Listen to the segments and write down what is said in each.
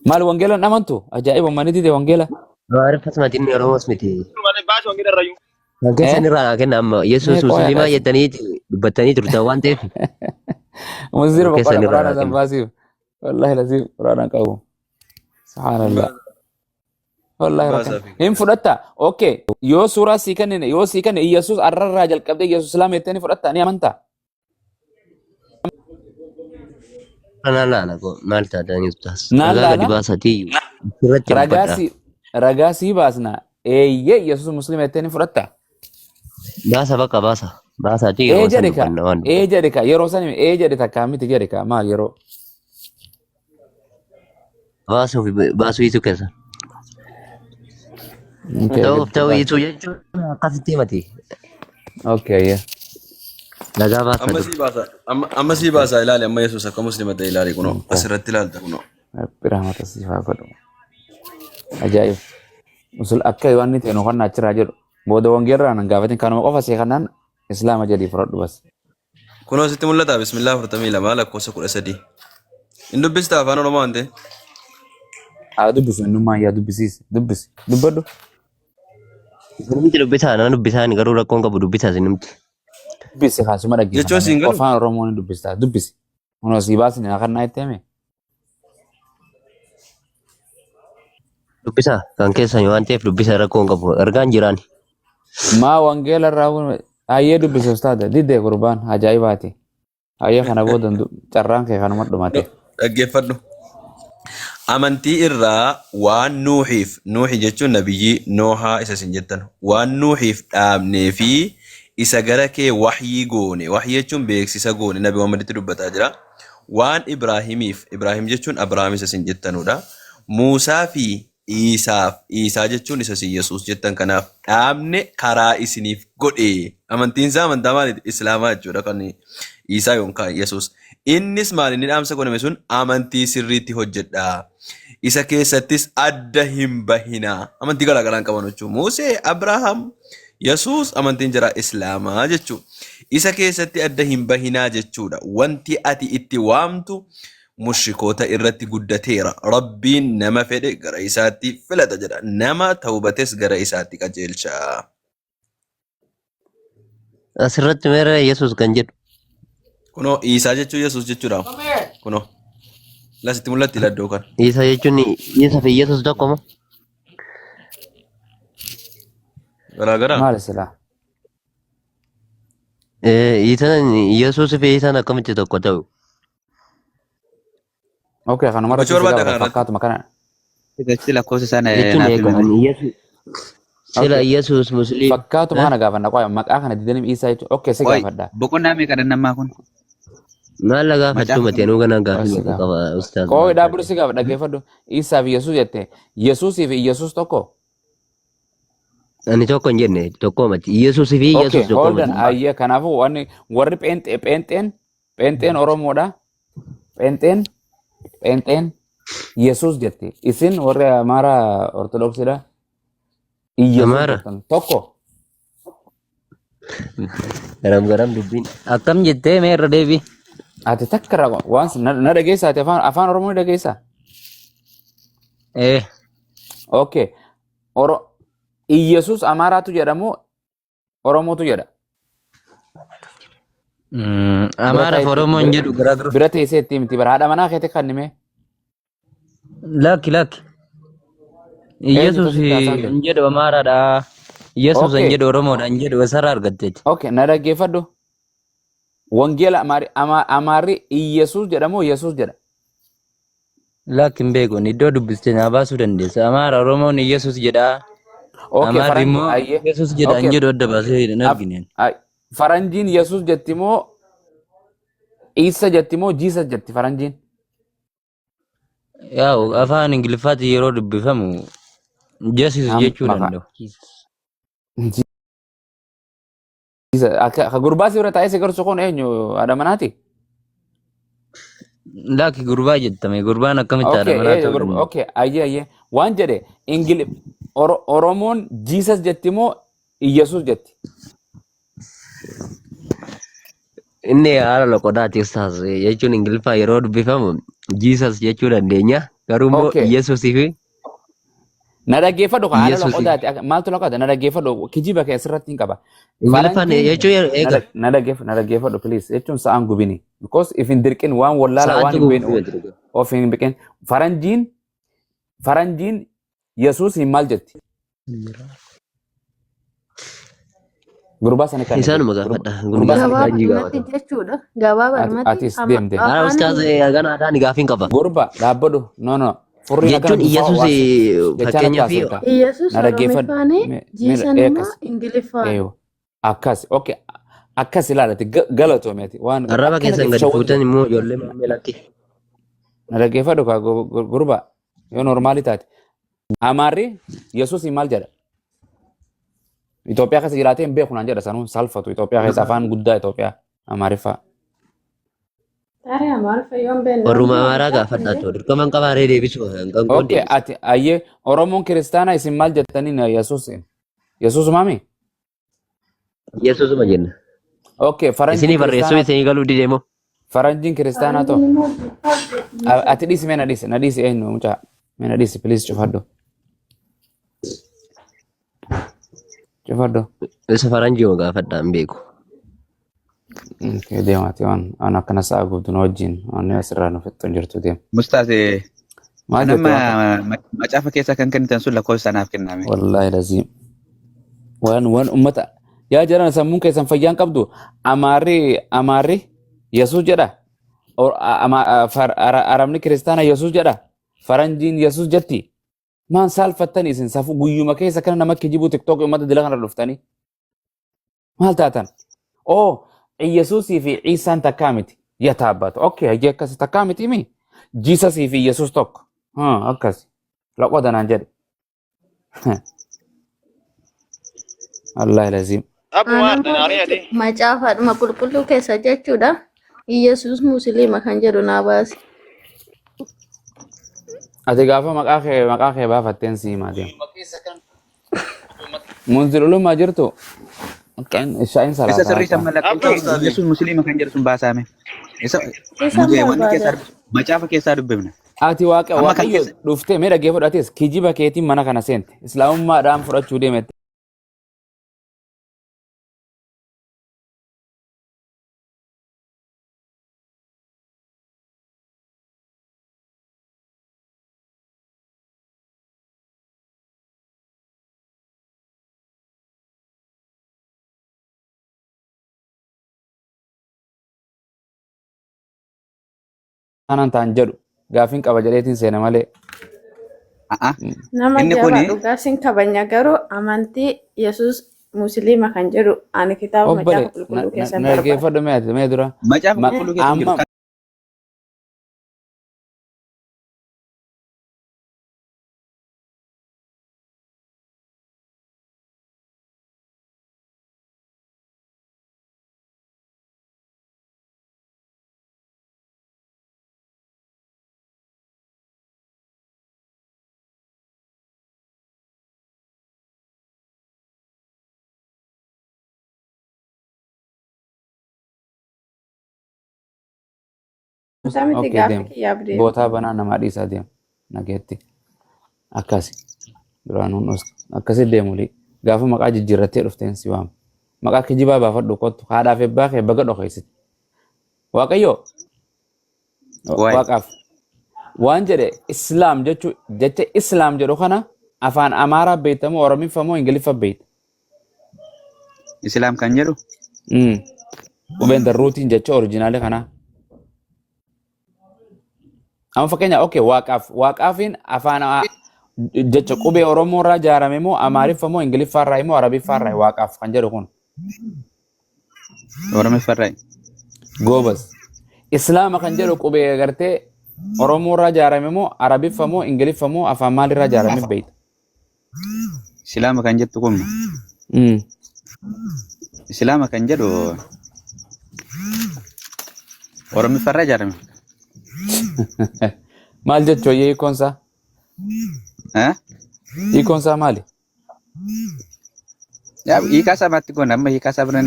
Maal wangeelaan amantu? Ajaa'iba uummanni dide wangeela. ما أعرف اسمع إني أروس متي لكن Eh? سنرى لكن أما Mee يسوع qooyaa مسلمة kaasi. يتني بتني ترتا وان تيف Musliima لكن سنرى quraana san لكن baasiif. Wallahi laziif quraana qabu. Subhaanallah. Wallahi rakkan. Hin fudhatta. Okay. Yoo suuraa sii kennine yoo sii kenne Iyyasuus arrarraa jalqabdee Iyyasuus islaama jettee ni fudhatta ni amantaa? أنا لا لا مالتا داني تاس Naan رجاء laala دباستي رجع بدا ragaa sii baasna. Eeyyee Iyyasuus musliima jettee ni fudhatta? باسا بقى باسا تيجي وسن Jedhe ka. دبنا وان Jedhe ka. Yeroo san jedhe takkaa miti jedhe ka. Maal yeroo? باسو يسوع كذا Okay, تو goodbye. يسوع يجوا قصدي متي Okay, yeah. رجاء باسا Amma دب sii baasa. Amma sii baasa ilaali amma Yesuus akka musliima ta'e ilaali kunoo asirratti ilaalta kunoo. Rabbi rahmata siif haa godhu. Ajaa'ib. Usul akka waan inni ta'e nu qonnaa achirraa jedhu. Booda wangeerraa nan gaafatin kanuma qofa see kanaan islaama jedhii fudhadhu bas. Kunoo sitti mul'ata bismillaa 42 lakkoofsa 13. Hin dubbista afaan Oromoo waan ta'e. Haa dubbisu innummaa yaa dubbisiisi. Dubbisi. Dubbadhu. نمتي دبيتها أنا دبيتها أنا قالوا لك كونك بدبيتها زنمتي Dubbisi kaasuma Jechuun dhaggeeffannaa. siin galu. Afaan Oromoo ni dubbistaa. Dubbisi. Kunoo sii baasni akkanaa itti hime. دبيتها كان كيسا يوان تيف دبيتها ركونك أرجان جيراني Maa wangeela irraa kun hayyee dubbisi ustaada. Diddee gurbaan ajaa'ibaati. Hayyee kana booda carraan kee kanuma dhumate. Dhaggeeffadhu. Amantii irraa waan nuuxi jechuun nabiyyii noohaa isa isin jettan waan nuuxiif dhaabnee fi isa gara kee waxyii goone waxyii jechuun beeksisa goone nabi Muhammaditti dubbataa jira waan Ibraahim jechuun Abrahaam isa isin jettanudha Muusaa fi Iisaa jechuun isa isin Yesuus jettan kanaaf dhaabne karaa isiniif godhe amantiin isaa amantaa maaliiti Islaamaa jechuudha kan Iisaa yookaan Yesuus innis maal inni dhaamsa godhame sun amantii sirriitti hojjedhaa isa keessattis adda hin bahinaa amantii garaagaraan qaban jechuudha Musee Abrahaam Yesuus amantiin jira Islaamaa jechuudha isa keessatti adda hin bahinaa jechuudha wanti ati itti waamtu mushrikoota irratti guddateera rabbiin nama fedhe gara isaatti filata jedha nama tawbates gara isaatti qajeelcha أسرت ميرا يسوس كان kunoo Iisaa jechuun Yesuus jechuudha kunoo lasitti mul'atti iladdoo kan Isa jechuun isa fi Yesuus tokkoma. garaagaraa Maali silaa? Isaan Yesuus fi isaan akkamitti tokko ta'u. Okay, kanuma irratti gochuu si barbaadda gaafata kanarratti fakkaatuma kana. Sila kosa sana Jechuun naaf eegaman himani. Yesuus. Sila Yesuus Musliim. Fakkaatuma kana gaafanna qoya maqaa kana didanim Iisaa jechuudha. Okay, si Oi, gaafadha. boqonnaa meeqadha namaa kun? Maal la gaafachuu matee nuu ganaa Qoya gaafii si qaba gaafadha. ustaaz. Qoya dhaabbiru si gaafadha dhaggeeffadhu. Iisaa fi Yesuus jette. Yesuusii fi Yesuus tokko. Ani tokko hin jenne tokko mati. Yesuus fi Okay, Yesuus tokko hold on. mati. Ayyee kanaafuu warri pheenxeen Oromoodha. Pheenxeen Yesuus jette. Isin warri Amaaraa Ortodoksiidha. Iyyasuus Amaara. jettan tokko. Garam dubbiin. Akkam jettee mee irra deebi. Ati takka irraa waan na dhageessaa ati afaan Oromoo ni dhageessaa? Okay. Iyyasuus Amaaraatu jedhamu Oromootu jedha. Amaara fi Oromoo hin jedhu garaagara. Bira teessee itti miti bara haadha manaa keetti kan hime. Lakki. Yesuus hin jedhu Amaaraadha. Yesuus hin jedhu Oromoodha hin jedhu asirraa argatteeti. Okay, na dhaggeeffadhu. Wangeela Amaarri Iyyasuus jedhamu Yesuus jedha. Lakki hin beekun iddoo dubbistee naa baasuu dandeessa. Amaara Oromoon Yesuus jedha. Okay, Amaarri immoo Yesuus jedha hin jedhu adda baasee hin argine. Faranjiin Yesuus jetti moo Iisa jetti moo Jiisas jetti faranjiin? Yaa'u afaan Ingiliffaatti yeroo dubbifamu Yesuus jechuu danda'u. Akka gurbaa si bira taa'ee si garsu kun eenyu haadha manaati? Lakki gurbaa jettame gurbaan akkamitti haadha manaa ta'uu danda'a? Okay, ayyee waan jedhe Oromoon Jiisas jetti moo Iyyasuus jetti? inni haala loqodaati ustaas jechuun ingiliffaa yeroo dubbifamu jiisas jechuu dandeenya garuu immoo Okay. yesuusii fi Na dhaggeeffadhu kaa haala yesuusii loqodaati. Maaltu loqoda? Na dhaggeeffadhu. Kijiba kee asirratti hin qaba. ingiliffaan Faranjiin jechuun eega na dhaggeeffadhu please. Jechuun sa'aan gubini. Because if hin dirqin waan wallaala waan sa'aatu hin beekne gubuuf of hin biqin. Faranjiin Yesuusiin maal jetti? Gurbaa sana kan isaanuma gaafadha gurbaa sana faranjii Gabaabumatti gaafata jechuudha. Gabaabumatti atis deemte. haala ustaas ganaadhaan gaafiin qaba Gurba dhaabbadhu. No. Furrii akkana jechuun dufaa yesuus waasi. fakkeenyaa fi Yesus Na dhaggeeffadhu. Oromifaanii jiisa namaa Ingiliffaan. Akkas. Okay. Akkas ilaalati galatoomeeti. Waan arraba akkana keessan gadi shawwatu. fuutan immoo ijoollee mammeelatti Na dhaggeeffadhu kaa gurba. Yoo normaali taate. Amaarri Yesuusiin maal jedha? Itoophiyaa keessa jiraatee hin beeku naan jedha sanuun salphatu. Itoophiyaa keessa afaan guddaa Itoophiyaa Amaariffaa. Taaree Amaariffa yoon beekne. warruma amaaraa gaafadhaatu dirqaman qabaaree deebisu hanqanqoon Okay, deebisu ati ayyee Oromoon kiristaanaa isin maal jettaniin Yesuusiin? Yesuus maami? yesuusuma jenna Okay, isinii barreessuu isinii galuu dideemo faranjiin kiristaanaa ta'u. Ati dhiisi mee na dhiisi eenyu mucaa. Mee na dhiisi please cufadhu. Cufadhu. isa faranjiima gaafadhaan beeku Okay, deemaati waan akkana sa'a guutuu na wajjin waan asirraa nu fixxu hin jirtu deema. Mustaase Maal jettu waan nama macaafa keessa kan kennitan sun lakkoofsa sanaaf kenname. wallaahi laziim. Waan ummata yaa jiran sammuun keessan fayyaan qabdu amaarri Yesuus jedha. Arabni kiristaana Yesuus jedha. Faranjiin Yesuus jetti. Maan saalfattanii isin safuu guyyuma keessa kana nama kijibuu tiktook ummata dila kana dhuftanii. Maal taatan? Oo Yesuusii fi Ciisaan takkaa miti. Yataa abbatu. Okay, hayyee akkasi takkaa miti mi? Jiisasii fi Yesuus tokko. Akkasi. Loqoda naan jedhe. Wallaahi laziim. Macaafaadhuma qulqulluu keessa jechuudha. Yesus Musliima kan jedhu naa baasi. Ati gaafa maqaa kee baafatteen siimaa deema. Munzilulummaa jirtu. Shaayin Isa sirrii salaataa. san mallattoo Yesuus Musliima kan jedhu sun baasame. Isa Isaan barbaada. macaafa keessaa dubbifna. Ati Amma kan waaqayyo keessa- dhuftee mee dhaggeeffadhu atis kijiba keetiin mana kana seente. Islaamummaadhaan fudhachuu deemette. Kanan ta'an jedhu gaafiin qaba jedheetiin seena malee. Nama Inni jabaa kuni- dhugaa sin kabanya garuu amantii Yesus Musliima kan jedhu ani kitaaba Obbole macaafa qulqulluu keessan na barbaada. dhaggeeffadhu mee ati mee dura. Macaafa qulqulluu keessa hin jiru. Amma Musaa miti Okay, gaaffii deema. kiyyaaf deema. Bootaa banaa namaa dhiisaa deema. Nageetti. Akkasi. Duraanuun dhustu. Akkasi deemuli. Gaafa maqaa jijjiirrattee dhufteen si waamu. Maqaa kijibaa baafadhu kottu. Haadhaaf ebbaa kee baga dhokeessiti. Waaqayyo. Waay. Waaqaaf. Waan jedhe Islaam jecha Islaam jedhu kana afaan Amaaraa beektamoo Oromiffa moo Ingiliffa beekta? Islaam kan jedhu Qubeen darruutiin jecha oriijinaalii kanaa. Amma fakkeenya okay waaqaafiin afaan jecha qubee Oromoo irraa ijaarame moo Amaariffa moo Ingiliffa irraa moo Arabiffa irraa waaqaaf kan jedhu kun Oromiffarraa. goobas. Islaama kan jedhu qubee gartee Oromoo irraa ijaarame moo Arabiffa moo Ingiliffa moo afaan maalirraa ijaarame beekta? Islaama kan jettu kun Islaama kan jedhu Oromiffarraa ijaarame. Maal jechuun hiikoonsaa? Hiikoonsaa maali? Hiikaa isaa maatti goona amma hiikaa isaa biraan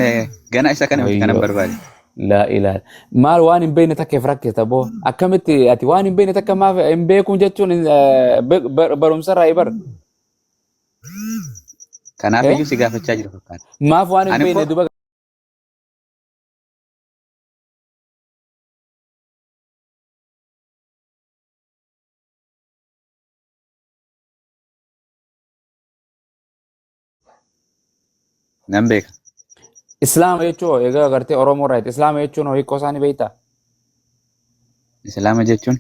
gana isa kana miti kanan barbaade. لا إله. maal waan hin beekne takka if rakkisa boo akkamitti ati waan hin beekne takka maaf hin beekuun jechuun barumsarraa bar Kanaaf eh iyyuu si gaafachaa jiru fakkaata. maaf waan hin Ani beekne immoo duba nan beeka. islaama jechuun egaa agartee oromoo irraa islaama jechuun hiikoo isaanii beektaa? Islaama jechuun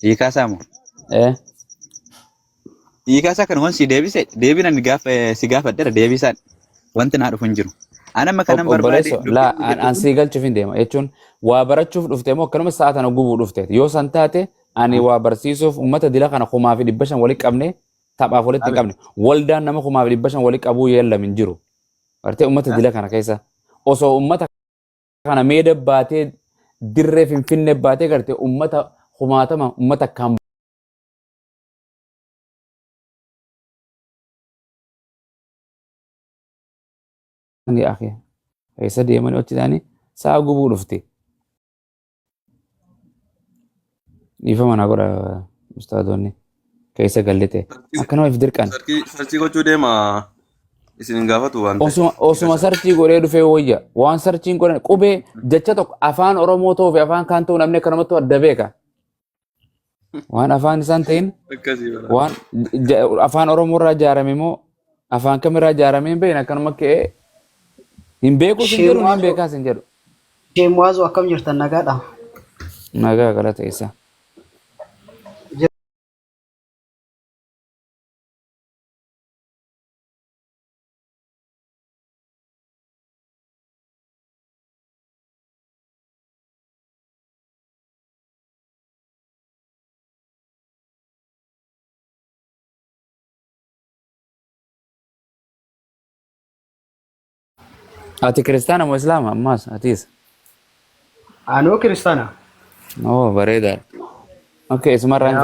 hiikaa isaa moo? Eh Hiikaa isaa kan waan si deebise deebiin ani si gaafadheera deebisaan wanti naa dhufu hin jiru. Ani amma kanan barbaade obboleesso dubbiin kun laa jedhu an kun sii galchuuf hin deema jechuun waa barachuuf dhufte moo akkanuma sa'a tana gubuu dhufte yoo san taate ani waa barsiisuuf uummata dila kana 1,500 walitti qabne taphaaf walitti hin qabne waldaan nama 1,500 walitti qabuu yeellam hin jiru. Bartee uummata dila kana keessa osoo uummata kana meeda baatee dirree finfinnee baatee gartee uummata 1,000 uummata kan ni akhi keessa deemanii hojjetanii sa'a gubuu dhufte. Dhiifama na godha ustaadonni keessa gallite akkanuma if dirqan Sarchii gochuu deema isin hin gaafatu waan ta'eef. osuma sarchii godhee dhufee wayya waan sarchiin godhan qubee jecha tokko afaan oromoo ta'uu fi afaan kaan ta'uu namni akkanumatti adda beeka waan afaan isaan ta'in Akkasii bara. waan afaan oromoo irraa ijaarame moo afaan kamirraa ijaarame hin beekne akkanuma ka'ee hin beeku sin jedhu hin beekaas hin jedhu Sheemwaazoo akkam jirtan nagaadha. nagaa galata isa. Ati kiristaana moo islaama ammaas atiis? Anuu kiristaana. Oo bareeda. Okay isumarraan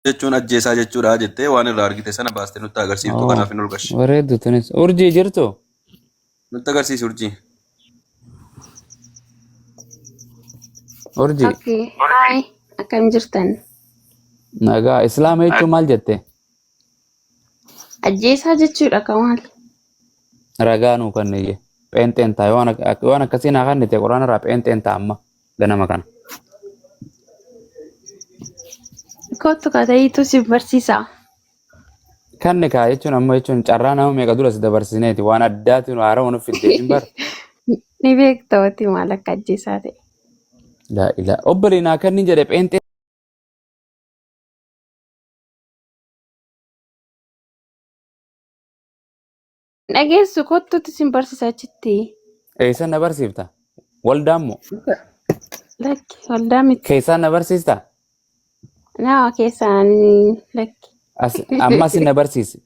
Jechuun ajjeesaa jechuudha jettee waan irraa argite sana baastee nutti agarsiiftu kanaaf hin olgashi. bareeddu tunis. Urjii jirtu? Nutti agarsiisi urjii. Urjii. Okay. Hi. Akkam jirtan? Nagaa islaama jechuun maal jette? Ajjeesaa jechuudha Kamaal. Ragaa nuu kanneyye. Pheenxeen ta'a waan akkasii naa kannite quraana irraa pheenxeen ta'a amma ganama kana. Kottu katayiitu si barsiisa. Kanni kaa jechuun amma jechuun carraa nama meeqa dura si dabarsineeti waan addaati nu haara nuuf fidde hin bar. Ni beekta wati maal akka ajjeesaa ta'e. Laa ilaa obbolee naa kanni jedhe pheenxee. Dhageessu kottuutti si barsiisa achitti. Eessan na barsiifta? Waldaan moo? Lakki waldaa miti. Keessaan na barsiista? Nama keessaan lakki. Amma sin na barsiisi.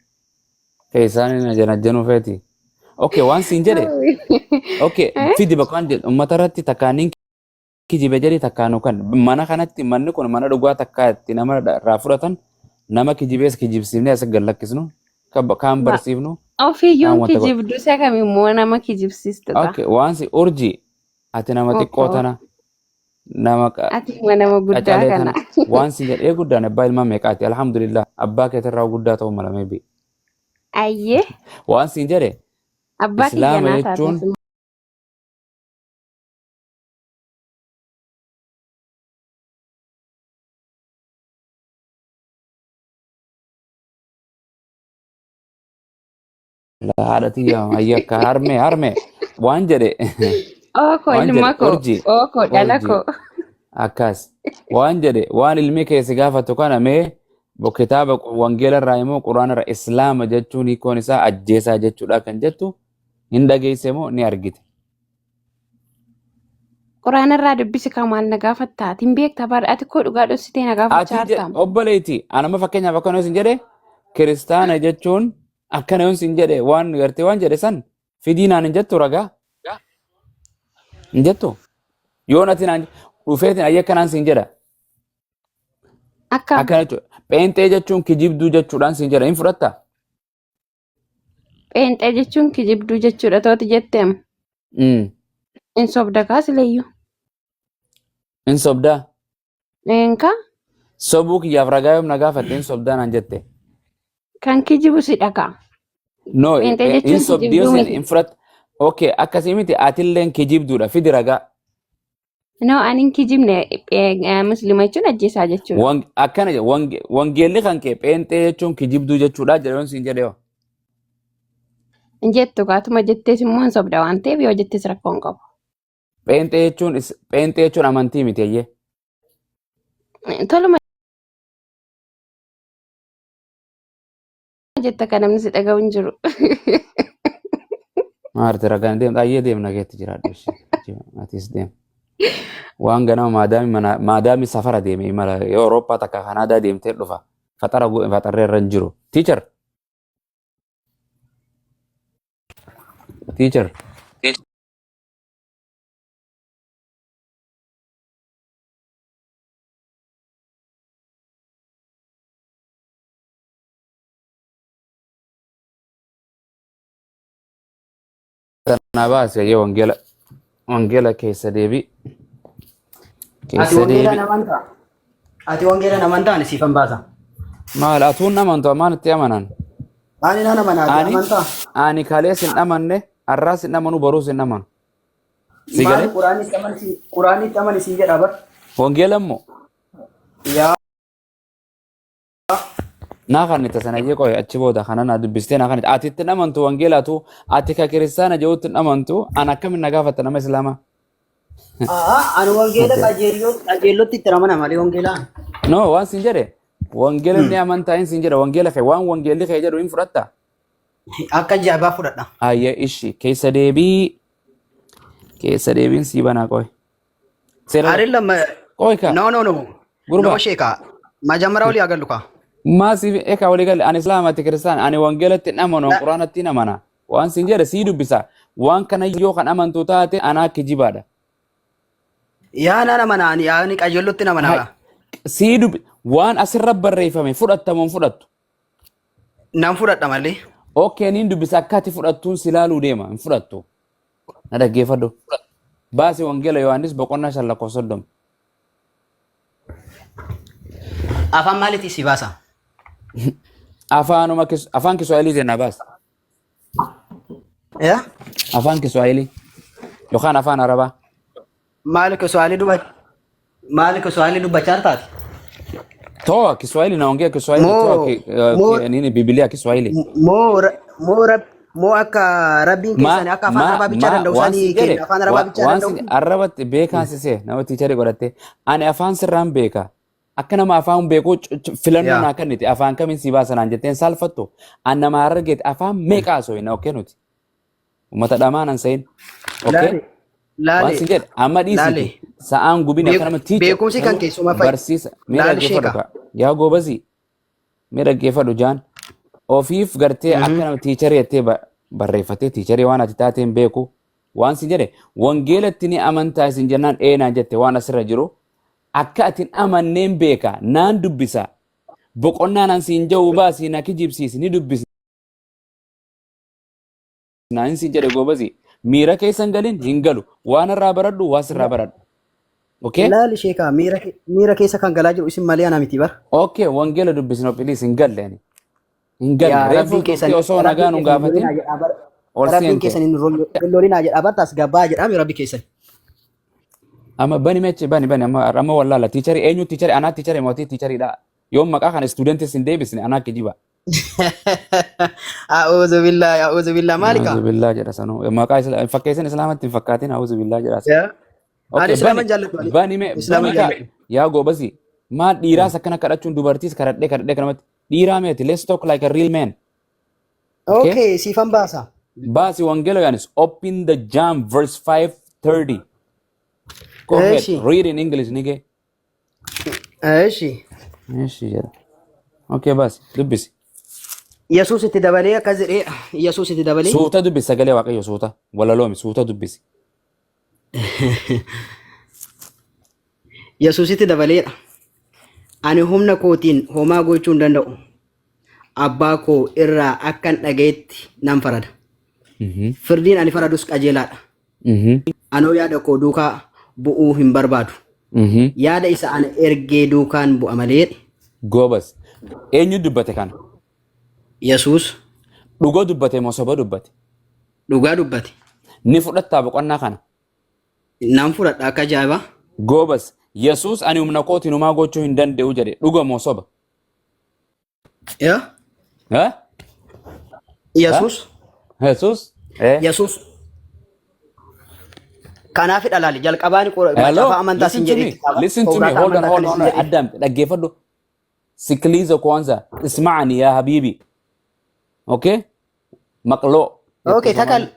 Keessaan na janajjanuu feeti. Okay waan siin jedhe. Okay fidi bakkaan jedhe uummata irratti takkaaniin kijibe jedhe takkaanu kan mana kanatti manni kun mana dhugaa takkaa itti nama irraa fudhatan nama kijibees kijibsiifnee as gallakkisnu kaan barsiifnu. Ofiiyyuun kijibdu isa kamimmoo nama kijibsiistudha. Okay waan si urjii ati nama xiqqoo tana nama Ati nama guddaa kana. waan si jedhee guddaan abbaa ilmaa meeqaati alhamdulillah abbaa keetirraa guddaa ta'uu malamee bi. Ayyee. Waan siin jedhe Abbaa kiyya islaama naa jechuun taate. haadhati ayyakka harme waan jedhe Ooko waan jedhe ilma koo. urjii Ooko dhala urjii koo. akkas waan jedhe waan ilmi keessi gaafatu kana mee kitaaba wangeela irraa immoo quraana irraa islaama jechuun hiikoon isaa ajjeesaa jechuudha kan jettu hin dhageesse moo ni argite. Quraana irraa dubbisi kan maal na gaafattaa? Tiin beektaa bara ati koo dhugaa dhoksitee na gaafachaa jirtaam. Obboleetti anama fakkeenyaaf akkana yoo sin jedhe kiristaana jechuun akkana yoo sin jedhe waan gartee waan jedhe san fidiinaan hin jettu ragaa hin jettu yoon ati naan dhufeetiin ayya akkanaan sin jedha Akka akkana jechuudha. Pheenxee jechuun kijibduu jechuudhaan sin jedha hin fudhattaa? pheenxee jechuun kijibduu jechuudha tooti jetteem. In sobda kaasileyyuu. In sobdaa Eenka sobuu kiyyaaf ragaa yoom na gaafatte in sobdaa naan jette. kan kijibu si dhagaa. No, Pheenxee in jechuun sobdii kijibduu yoo miti. in fudhatte. Okay, akkasii miti atilleen kijibduudha fidi ragaa. No, ani hin kijibne muslima jechuun ajjeesaa jechuudha. Akkana wangeelli kan kee pheenxee jechuun kijibduu jechuudha jedhe yoon sin jedhe yoo. Hin jettu gaatuma jettees immoo hin sobda waan ta'eef yoo jettees rakkoo hin qabu. Pheenxee jechuun amantii miti ayyee. Toluma jetta kan namni si dhaga'u hin jiru. Maarti ragaan deemta ayyee deemna keetti jiraadhu ishee. Atis deem. Waan ganama maadaami safara deeme imala yoo Awurooppaa takka Kanaadaa deemtee dhufa. Faxarree irra hin jiru. Teacher. Teacher. Kana baase yoo wangeela keessa deebi. Ati Keessa wangeela deebi. namantaa? Ati wangeela namantaa ani siifan baasa. Maal atuun amantu maan itti amanan? Ani nana mana ati Ani amantaa? ani kalees hin amanne har'aas hin amanu boruus hin amanu. Si Maali galee quraanitti amani sii jedha bar? wangeela immoo Yaa naa kan itti sanayyee qoye achi booda kana na dubbistee naa kan itti ati itti amantu wangeelaatu ati ka kiristaana jehuutti hin amantu an akkamiin na gaafata nama islaamaa. ani wangeela qajeellotti itti ramana malee wangeelaan. No waan sin jedhe wangeela ni amantaa hin sin jedhe wangeela kee waan wangeelli kee jedhu hin fudhatta. Akka jaabaa fudhadha. Ayya ishi keessa deebiin sii banaa qoye. Seera Arilla qoye ka no. Gurba. No sheeka. Majamara wali agallu ka. maasiif eka walii galee ani islaamatti kiristaan ani wangeelatti hin amanu quraanatti hin amana waan sin jedhe sii dubbisa waan kana yoo kan amantu taate anaa kijibaadha. Yaa nana mana ani yaani qajeellotti nama nama. Sii dubbi waan asirra barreeffame fudhattamuun fudhattu. Nan fudhadha malee. Okay niin dubbisa akka ati fudhattuun si laaluu deema hin fudhattu. Na dhaggeeffadhu. Baasii wangeela Yohaannis boqonnaa 5:30. Afaan maaliitii si baasa? Afaan Kiswahilii jenna baas. Yaa? Afaan Kiswahilii yookaan afaan Arabaa. Maali Kiswahili dubbachaa taate? Toa Kiswahili naongea Kiswahili toa nini Biblia Kiswahili. Moo akka rabbiin keessanii akka afaan Arabaa bichaa danda'u sanii kenna afaan Arabaa bichaa danda'u. Waan Arabatti beekaan sisee nama tiicharii godhatte ani afaan sirraan beeka. Akka nama afaan beekuu filannoo naa kennite afaan kamiin si baasanaan jetteen saalfattu an nama argeeti afaan meeqaa sooyina okkee nuti. Uummata dhamaanan sayin. Okkee. Waan sin jedhe amma dhiisiti sa'aan gubin akka nama beekumsi kan keessumaa fa'i. barsiisa mee dhaggeeffadhu yaa goobasi mee dhaggeeffadhu jaan ofiif gartee akka nama tiicharii jettee barreeffattee tiicharii waan ati taateen beeku waan sin jedhe wangeelatti ni amantaa isin jennaan eenaan jette waan asirra jiru akka atin amanneen beeka naan dubbisa boqonnaan an siin ja'uu baasii na kijibsiisi ni dubbisi naan sin jedhe goobasi miira keessan galin hin galu waan irraa baradhu waan sirraa baradhu. Okay? Laali sheeka miira keessa kan galaa jiru isin malee ana miti bar. Okay, wangeela dubbisnoo please hin galle. Hin galle. Reefu keessan osoo nagaan hin gaafatin. Rabbiin keessan hin rollolinaa jedha bartaas gabbaa jedhame rabbi keessan. Amma bani meche bani amma wallaala tiicharii eenyu tiicharii anaa tiicharii mootii tiichariidha. Yoo maqaa kana stuudentis hin deebisne anaa kijiba. A'udhu billahi, a'udhu billahi. Malika? A'udhu billahi jedha sanuu. Maqaa fakkeessan islaamatti hin fakkaatin a'udhu billahi jedha. Ya. Ani Okay, Islaaman jaalladhu. bani mee Islaaman bani ka jaalladhu. yaa goobasi maal dhiiraas akkana kadhachuun dubartiis kadhadhee kanamatti dhiiraa meeti let's talk like a real man. Okay? Okay, sifan basa. Baasi Wangelo Yanis, open the Jam verse 5:30. Go ahead, Eshi. read in English, nigga. Eshi. Eshi, yeah. Okay, bas, dubbisi. Yesus itti dabalee akkas jedhee Yesus itti dabalee Suuta dubbisi sagalee waaqayyo suuta. Walaloomi suuta dubbisi. Yesus itti dabaleedha. Ani humna kootiin homaa gochuu hin danda'u. Abbaa koo irraa akkan dhagayetti nan farada. Firdiin ani faradus qajeelaadha. Anoo yaada koo duukaa bu'uu hin barbaadu. Yaada isa ana ergee duukaan bu'a malee. Goobas. Eenyu dubbate kana? Yesus Dhugoo dubbate moo soba dubbate? dhugaa dubbate. Ni fudhattaa boqonnaa kana. Nan fudhadha akka ajaa'ibaa. Goobas. Yesus ani humna kootiin homaa gochuu hin danda'u jedhe dhuga moo soba? Yaa? Ha? Yesus. Yesus? Yesus. Kanaaf dhalaali jalqabaan Hello, macaafa amantaa sin jedhee listen to me, hold on. Adam, dhaggeeffadhu. Sikiliza kwanza, isma'ani ya habibi. Okay? Maqloo. Okay, takal.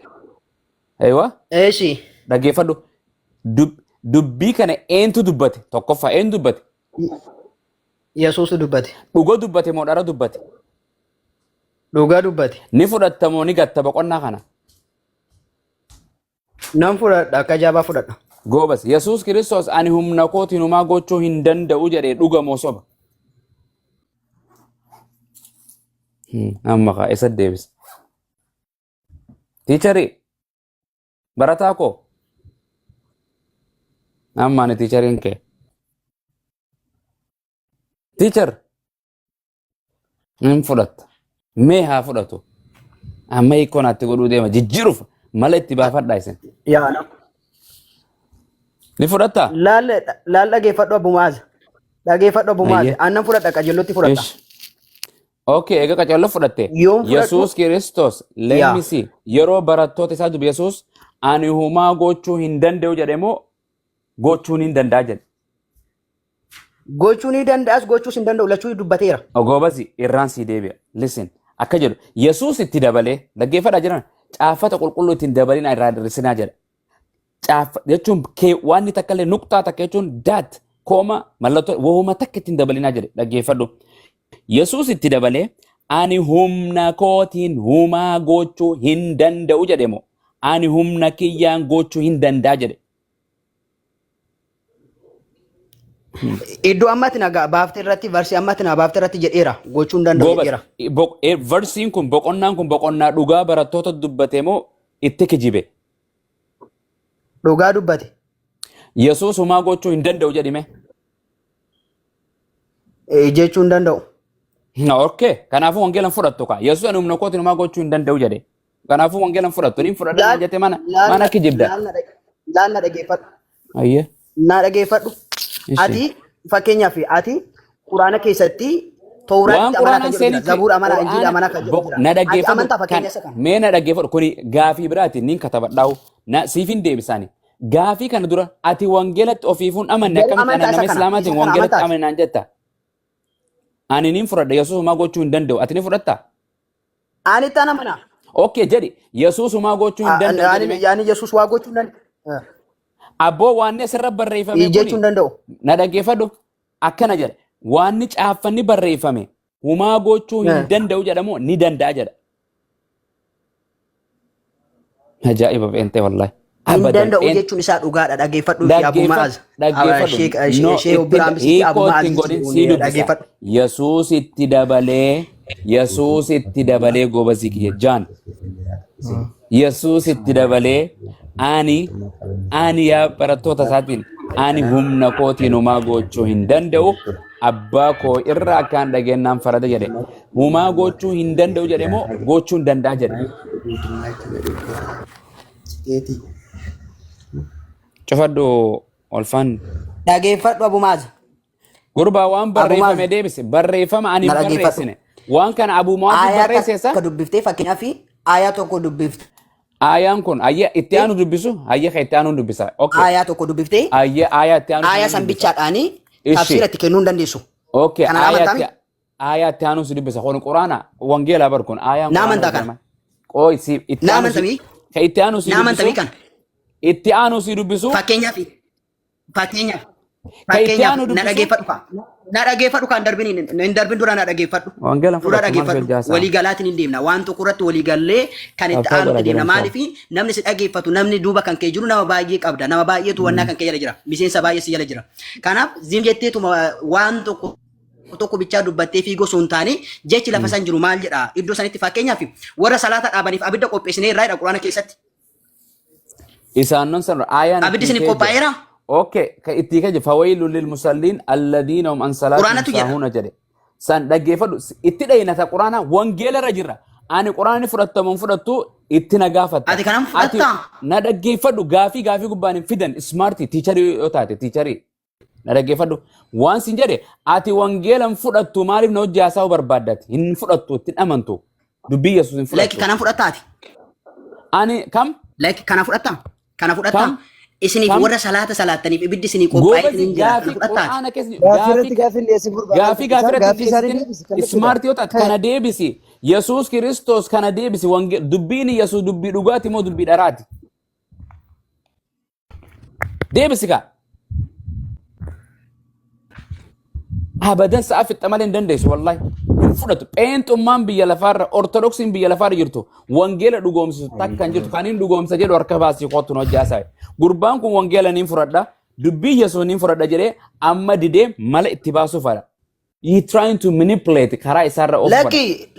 Aywa? Eeshi. Dhaggeeffadhu. Dubbii kana eentu dubbate? Tokkoffaa een dubbate? Yesus dubbate. Dhugoo dubbate moo dhara dubbate? Dhugaa dubbate. Ni fudhatta moo ni gatta boqonnaa kana? Nan fudhadha akka ajaa'ibaa fudhadha. Goobas, Yesuus Kiristoos ani humna kootiin homaa gochuu hin danda'u jedhee dhuga moo soba? Amma kaa isa deebisa. Tiicharii, barataa koo. Amma ani tiichariin kee. Tiichar, hin fudhatta. Mee haa fudhatu. Amma hiikkoon atti godhuu deema. Jijjiiruuf mala itti baafadhaa isin. Yaa na. Ni fudhattaa? Laal dhageeffadhu abbumaaz. Dhageeffadhu abbumaaz. Ayye. Annan fudhadha qajeellotti fudhadha. Ish. Okay, egaa qaceelloo fudhatte. Yoon fudhadhu- Yesuus Kiristoos, let Yaa. me see. Yeroo barattoota isaa dubbi Yesuus ani homaa gochuu hin danda'u jedhe moo gochuun hin danda'a jedhe. Gochuu ni danda'as gochuus hin danda'u lachuu dubbateera. Ogoobasi irraan sii deebi'a. Listen, akka jedhu Yesuus itti dabalee dhaggeeffadhaa jiran caafata qulqulluu ittiin dabalina irraa dirrisinaa jedha. Jechuun waan takka illee nuqxaa takka jechuun daat kooma mallattoo wooma takka ittiin dabalinaa jedhe dhaggeeffadhu. Yesuus itti dabalee ani humna kootiin homaa gochuu hin danda'u jedhe moo ani humna kiyyaan gochuu hin danda'a jedhe. Iddoo ammatti na baafte irratti varsii ammatti na baafte irratti jedheera gochuu hin danda'u jedheera. Versiin kun boqonnaa dhugaa barattoota dubbate moo itti kijibe? Dhugaa dubbate. Yesuus homaa gochuu hin danda'u jedhime. Jechuu hin danda'u. Okay, kanaafuu wangeelan fudhattu kaa. Yesuus ani humna kootiin homaa gochuu hin danda'u jedhe. Kanaafuu wangeelan fudhattu. Niin fudhadhaa jette mana kijibda. Laal na dhageeffadhu. Ayyee. Na dhageeffadhu. Ati fakkeenyaaf ati quraana keessatti Tooraatti amanaa kan jedhu jira. Zabuura amanaa, Injiila amanaa kan jedhu jira. Na Ati dhaggeeffadhu. amantaa fakkeenya isa kana. Mee na dhaggeeffadhu kuni gaafii biraati niin katabadhaa'u. Siifin deebisaani. Gaafii kana dura ati wangeelatti ofiifuun amanne akkamitti Amantaa nama isa kana, islaamaatiin isa kana wangeelatti amantaati. amanaan jetta. Ani niin fudhadha Yesuus homaa gochuu hin danda'u. Ati ni fudhattaa? Ani itti amanaa. Okay jedhi Yesuus homaa gochuu hin danda'u jedhime. Ani Yesuus waa gochuu hin danda'u. Abboo waan asirra barreeffame Jechuu hin danda'u. na dhaggeeffadhu akkana jedha. Waanni caaffanni barreeffame homaa gochuu hin danda'u jedhamu ni danda'a jedha. Ajaa'iba beente wallahi. Hin danda'u jechuun isaa dhugaadha. Dhageeffadhu fi abbumaaz. Shee Obiraam Siti abbumaaz dhageeffadhu. Yesuus itti dabalee gobasi kiyya jaan. Yesuus itti dabalee ani yaa barattoota isaatiin ani humna kootiin homaa gochuu hin danda'u abbaa koo irraa akkaan dhageenyaan farada jedhe. Homaa gochuu hin danda'u jedhe moo gochuu hin danda'a jedhe. Cufadhu olfaan. Dhageeffadhu abbumaaz. Gurbaa waan barreeffame deebise barreeffama ani barreessine وان كان ابو معاذ Aayaa بريسيسا takka dubbiftee fakkeenyaaf aayaa tokko dubbifte. ايان كون اي اتيانو دبسو اي اتيانو دبسا اوكي Aayaa tokko dubbiftee اي اي اتيانو aayaa san bichaadhaanii Ishi. tafsiira itti kennuu hin dandeessu. اوكي Kana nama ta'an اي اتيانو دبسا هون قرانا وانجيلا بركون ايان Naaman ta'a. قوي سي Naaman tamii اتيانو naaman tamii دبسو kana اتيانو دبسو fakkeenyaaf fakkeenyaaf Itiyaanu na dubbisu? dhageeffadhu ka. Na dhageeffadhu ka hin darbin dura na dhageeffadhu. Wangeela Dura fudhatu maal dhageeffadhu. jaasaa? Walii galaatiin hin deemna. Waan tokko irratti walii gallee kan itti Abbaa aanutti deemna. garaa Maaliif namni si dhageeffatu namni duuba kan kee jiru nama baay'ee qabda. Nama baay'eetu wannaa kan kee jala jira. Miseensa baay'ee si jala jira. Kanaaf zim jetteetuma waan tokko bichaa dubbattee fiigoo sun taane jechi lafa san jiru maal jedha iddoo sanitti fakkeenyaaf warra salaata dhaabaniif abidda qopheessinee irraa jedha quraana keessatti. Isaan non san ayaan Abiddi isin qophaa'eera. اوكي كايتيكا فويل للمصلين الذين هم عن قرآن صلاتهم تجرى. ساهون جدي سان دغيفدو اتدينا تا قرانا وانجيل رجرا اني قران فرتم فرتو اتنا غافت Ati kanaan fudhattaa? na daggeeffadhu gaafii gubbaan fidan smarti tiicharii yoo taate tiicharii na daggeeffadhu waan sin jedhe ati wangeelan fudhattu maaliif na hojii haasaa barbaaddati hin fudhattu ittiin amantu dubbii yesuus hin Like fudhattu kana fudhattaati. ani kam Like kana fudhattaa? Kana fudhattaa? Kam? Isiniif Kam? warra salaata salaattaniif ibiddi isinii qophaa'ee goobasi isin jira. Kana gaafii fudhattaati. quraana keessi Gaafirratti gaafii dhiyeessi gaafii irratti smartii yoo taate kana deebisi yesuus kiristoos kana deebisi dubbiin yesuus dubbii dhugaati moo dubbii dharaati deebisi ka abadan sa'a fixxa malee hin dandeessu wallahi hin fudhatu pheenxummaan biyya lafaarra ortodoksiin biyya lafaarra jirtu wangeela dhugoomsisu takka hin jirtu kan hin dhugoomsa jedhu harka baasii kottu no jaasaa gurbaan kun wangeela niin fudhadha dubbii yesuus niin fudhadha jedhee amma didee mala itti baasuuf fadha he trying to manipulate karaa isaarra of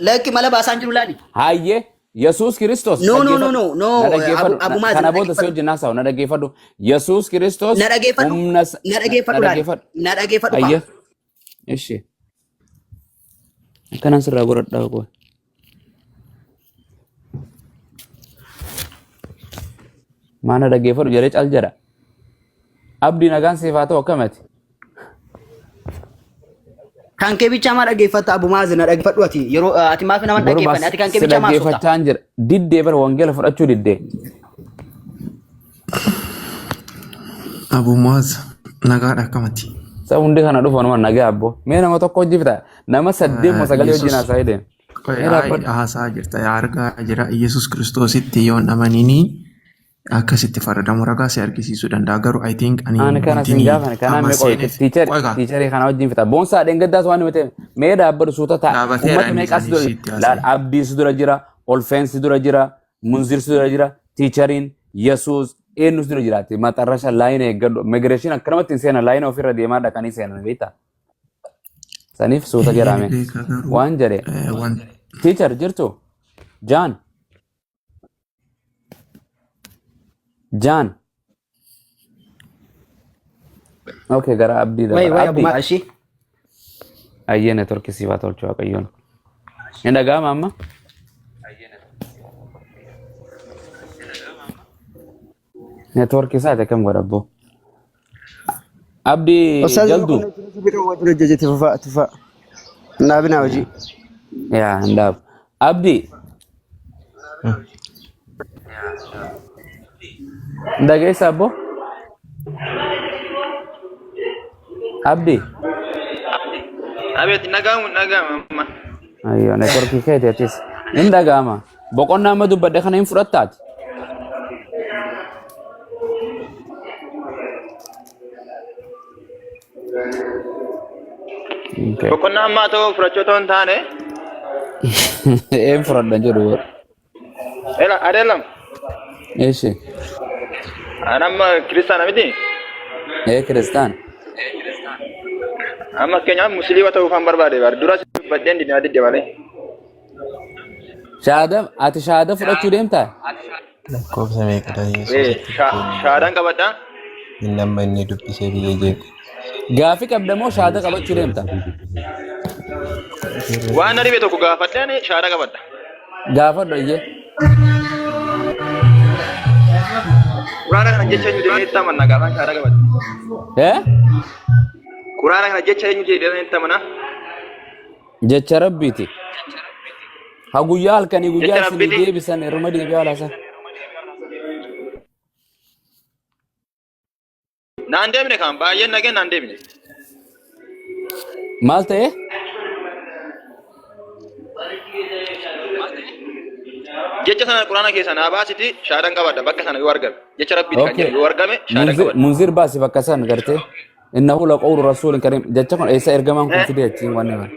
Lakki mala baasaan jiru laali. hayyee yesuus kiristoos No, no, no, no, no, na dhaggeeffadhu Abu Maazin, kana na booda si dhaggeeffadhu. wajjin haasawu na dhaggeeffadhu yesuus kiristoos Na dhageeffadhu. Na dhageeffadhu laali. Na dhageeffadhu hayyee faa. ishi akkanaan sirraa godhadhaa koo maana dhaggeeffadhu jedhee cal jedha abdii nagaan siif haa ta'u akkamati Kan kee bichaa maa dhageeffatta Abu Maazin na dhageeffadhu ati yeroo ati maaf nama dhageeffanne ati kan kee bichaa maa softa. dhaggeeffachaan jira diddee bara wangeela fudhachuu diddee Abu Muaz nagaadha akkamati. sa hundi kana dhufu nama nagaa abbo mee nama tokko hojii fita nama saddeet moo sagalee wajjin haasaa hidheen Haasaa jirta argaa jira Yesus Kiristoositti yoon amanini akkasitti faradamu ragaa si argisiisuu danda'a garuu I think ani kana sin gaafane kana mee qoy tiicharii kana wajjin fita boonsaa dheengaddaas waan himate mee dhaabbatu suuta ta'a Dhaabateera ummata meeqaas inni dura sitti haasaa. laal abdiis dura jira olfeensi dura jira munzirsi dura jira tiichariin yesuus eenyus dura jiraatti maxarrasha laayina eeggadhu migireeshin akkanumatti hin seenan laayina ofirra deemaa dhaqanii seenan beektaa saniif suuta jedhame waan jedhe tiichar jirtu jaan okay gara abdii Wai dabara Abu Maazin. ayyee networkii siifaa tolchu waaqayyoon hin dhaga'ama amma networkii isaa akkam godha abboo abdii jaldu tufa naabinaa hojii. yaa hin dhaabu abdii dhageessa abboo abdii Abeet nagaama. ayyoo networkii keeti atis hin dhaga'ama boqonnaa amma dubbadhe kana hin fudhattaati Okay. Boqonnaa ammaa ta'uu fudhachoota hin taane. Een fudhadha jedhu Adeelam. eeshi Anamma kiristaana miti. kiristaan Amma keenyaaf musliima ta'uuf han barbaade bar dura baddeen dinaa didde malee. shaada ati shaada fudhachuu deemtaa Lakkoofsa meeqadha Yesuus? Shaadaan qabadhaa. Inni amma inni dubbisee biyya jeequ. gaafii qabda moo shaada qabachuu deemta Waan na dhibe tokko gaafadhaan shaada qabadha. gaafadhu iyyee Quraana kana jecha eenyu jedhanii itti amanna gaafaan shaada qabadha. Quraana kana jecha eenyu jedhanii itti amanna. jecha rabbiiti ها guyyaa halkanii jecha guyyaa isinii rabbiiti. deebisan irma deebi'aa laasa. Naan deemne kan baay'een nageen naan deemne. Maal ta'e? Jecha sana quraana keessa naa baasiti shaadan qabadha bakka sana yoo argame. Jecha rabbiiti kan Okay. jedhu yoo argame shaadan qabadha. Munzir baasi bakka san gartee. Innahu laqawlu rasuulin kariim. Jecha kun eessa ergamaan kun fidee achiin waan himan.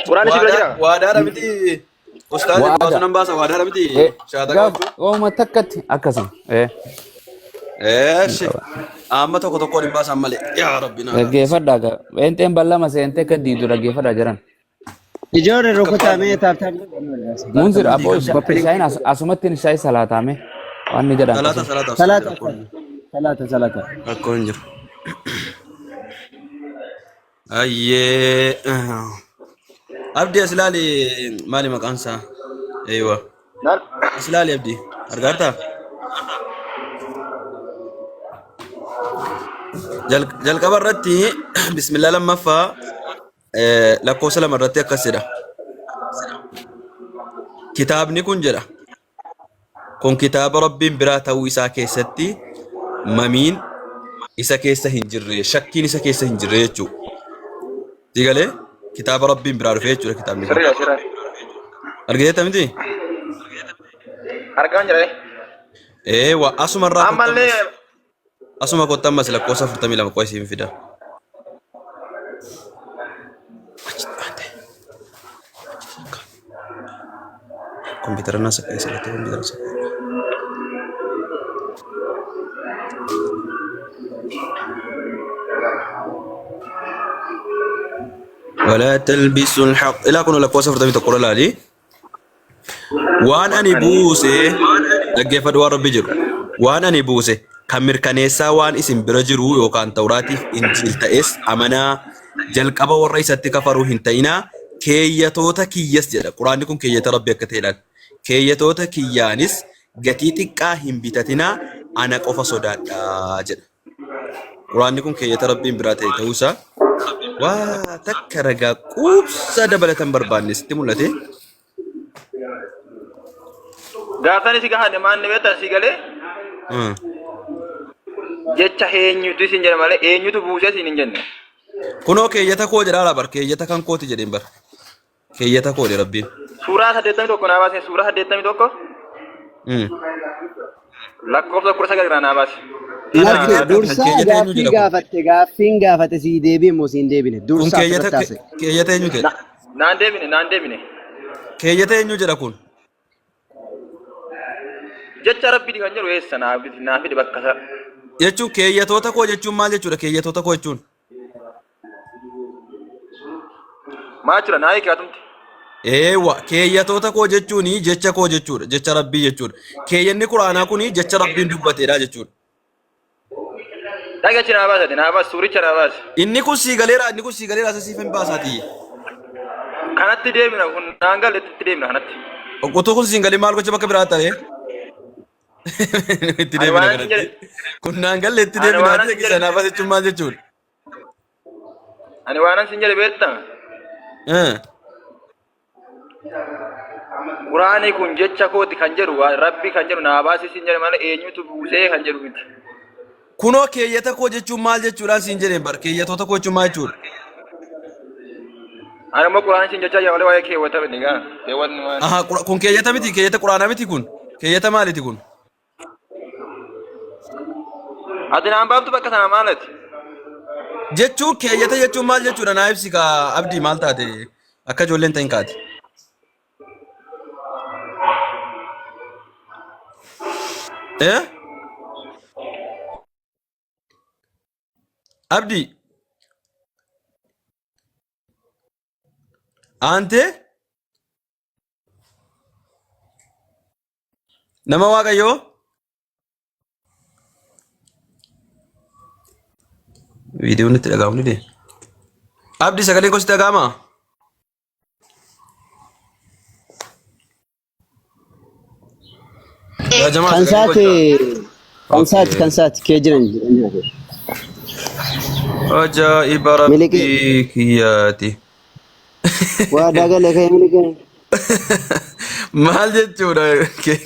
Quraanni si bira jira. Waadaadha miti. Ustaazi Waada. baasu nan baasa waadaadha miti. Shaata Gaaf qabachuu. ooma takkatti akkasuma. Eeshi. Amma tokko tokkoon hin baasan malee. Yaa rabbi naa. Dhaggeeffadhaa gaa. Eenteen ballama seentee akka diidu dhaggeeffadhaa jiran. Ijoollee rukutamee taaftaaf. Munzir abboo shaayin asumattiin shaayii salaataame. Waan ni jedhan. Salaata salaata. Salaata. Rakkoon hin jiru. Ayyee. Abdi Aslaali maali maqaan isaa? Eeywa. Aslaali Abdi. Argaartaa? Jalqaba irratti bismillah lammaffaa lakkoofsa lama irratti akkas jedha. Kitaabni kun jedha. Kun kitaaba Rabbiin biraa ta'uu isaa keessatti mamiin isa keessa hin jirre, shakkiin isa keessa hin jirre jechuudha. Digalee kitaaba Rabbiin biraa dhufe jechuudha kitaabni kun. Argiteetta miti? Argaan jira. Waa asumarraa Ammallee asuma kottammas lakkoofsa 42 qofa isiin fida. Kompiitara nasa keessa irratti kompiitara sakka. ولا تلبسوا الحق إلى كنا لك وصف تبي تقول لي وان أني بوسه لقيت فدوار بيجر وان أني بوسه كمر كنيسة وان اسم برجرو يوكان توراتي إنجيل تأس أمنا جل كبا والرئيس تكفروا هنتينا كي يتوتا كي يسجد القرآن يكون كي يتربي كتيلك كي يتوتا كي يانس جتيتك كاهم بيتنا أنا كوفا صداد جد القرآن يكون كي يتربي براتي توسا Wah, takka ragaa quubsaa dabalatan barbaanne sitti mul'ate. gaaftan isi gahan maanni beektan si galee jecha eenyutu isin jedhe malee eenyutu buusee isin hin jenne. Kunoo keeyyata koo jedhaa labar keeyyata kan kooti jedheen bar. Keeyyata koo jedhe rabbiin. Suuraa 81 naa baase suuraa 81 lakkoofsa 19 naa baase. Dursaa gaaffiin gaafate sii deebiin moo siin deebine? Kun Dursaa keeyyata eenyu jedha? Naan deebine. Keeyyata eenyu jedha kun? Jecha rabbiiti kan jedhu eessa naa fide bakka isaa. Jechuun keeyyatoota koo jechuun maal jechuudha? Keeyyatoota koo jechuun? Maa jira naa hiikaatumti. Eewa keeyyatoota koo jechuuni jecha koo jechuudha. Jecha rabbii jechuudha. Keeyyanni quraanaa kuni jecha rabbiin dubbateedha jechuudha. Dhagachi naa baase suuricha naa baase. Inni kun sii galeera asasiif hin baasaati. Kanatti deemina kun naan galletti deemina kanatti. Utuu kun siin galee maal gocha bakka biraa ta'e? Itti deemina kanatti. Kun naan galle itti deemina jechuudha sanaa baase jechuun maal jechuudha? Ani waanan sin jedhe beektaa? Quraanii kun jecha kooti kan jedhu rabbi kan jedhu naa baase sin jedhe malee eenyutu buusee kan jedhu miti. Kunoo keeyyata koo jechuun maal jechuudhaan siin jedheen bar keeyyatoota koo jechuun maal jechuudha? Ani immoo quraanii sin jecha yaa waa'ee keewwata miti gaa keewwanni waan. Kun keeyyata miti keeyyata quraanaa miti kun keeyyata maaliti kun? Ati naan baaftu bakka sana maalati? Jechuun keeyyata jechuun maal jechuudha naa ibsi kaa abdii maal taate akka ijoolleen ta'in kaati. Abdi ante nama waaqayyoo viidiyoon itti dhaga'amu ni deema. Abdi sagaleen koo sitti dhaga'amaa? Kan saati kee jiran ajaa'iba rabbii kiyyaati. waadaa galee ka'ee miliqee. Maal jechuudha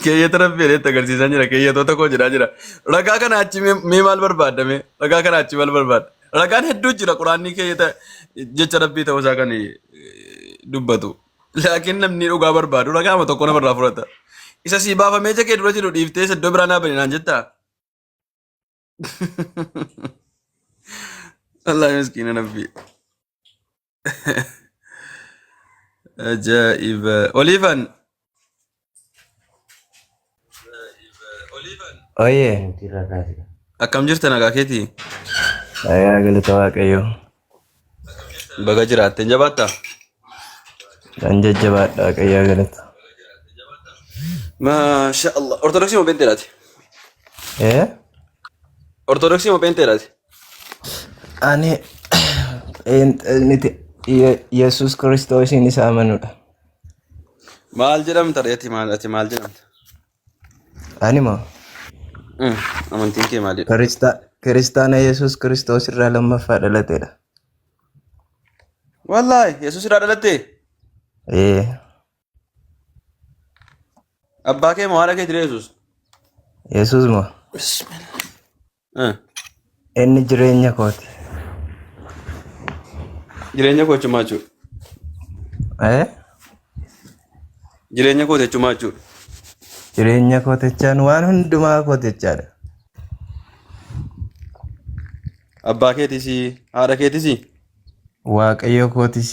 keeyyata rabbii jedhetti agarsiisaa jira keeyyatoota koo jedhaa jira. Ragaa kana achi mee maal barbaadame? Ragaa kana achi maal barbaada? Ragaan hedduu jira quraanni keeyyata jecha rabbii ta'uu isaa kan dubbatu. Laakiin namni dhugaa barbaadu ragaama tokko namarraa fudhata. Isa sii baafamee jakee dura jiru dhiiftee iddoo biraa naa bane naan jettaa? Allah miskiina nabbii. Ajaa'iba. Oliifan. Oye, Akkam jirta nagaa keetii? nagaa galata Waaqayyoo. Baga jiraatteen jabaattaa? Kan jajjabaadha Waaqayyaa galata. Maasha Allah. Ortodoksii moo Penteedhaati? Ortodoksii moo Penteedhaati? Ani miti Yesuus Kiristoosiin isa amanudha. Maal jedhamta reeti ati maal jedhamta? Ani moo Amantiin kee maalidha? Kiristaana Yesuus Kiristoos irraa lammaffaa dhalateedha. Wallaahi Yesuus irraa dhalattee? Abbaa kee moo haadha kee ture Yesuus? Yesuus moo inni jireenya kooti. Jireenya koo jechuun maal jechuudha? Jireenya koo jechuun maal jechuudha? Jireenya kootechaan waan hundumaa kootechaadha. Abbaa keetis haadha keetis Waaqayyo kootis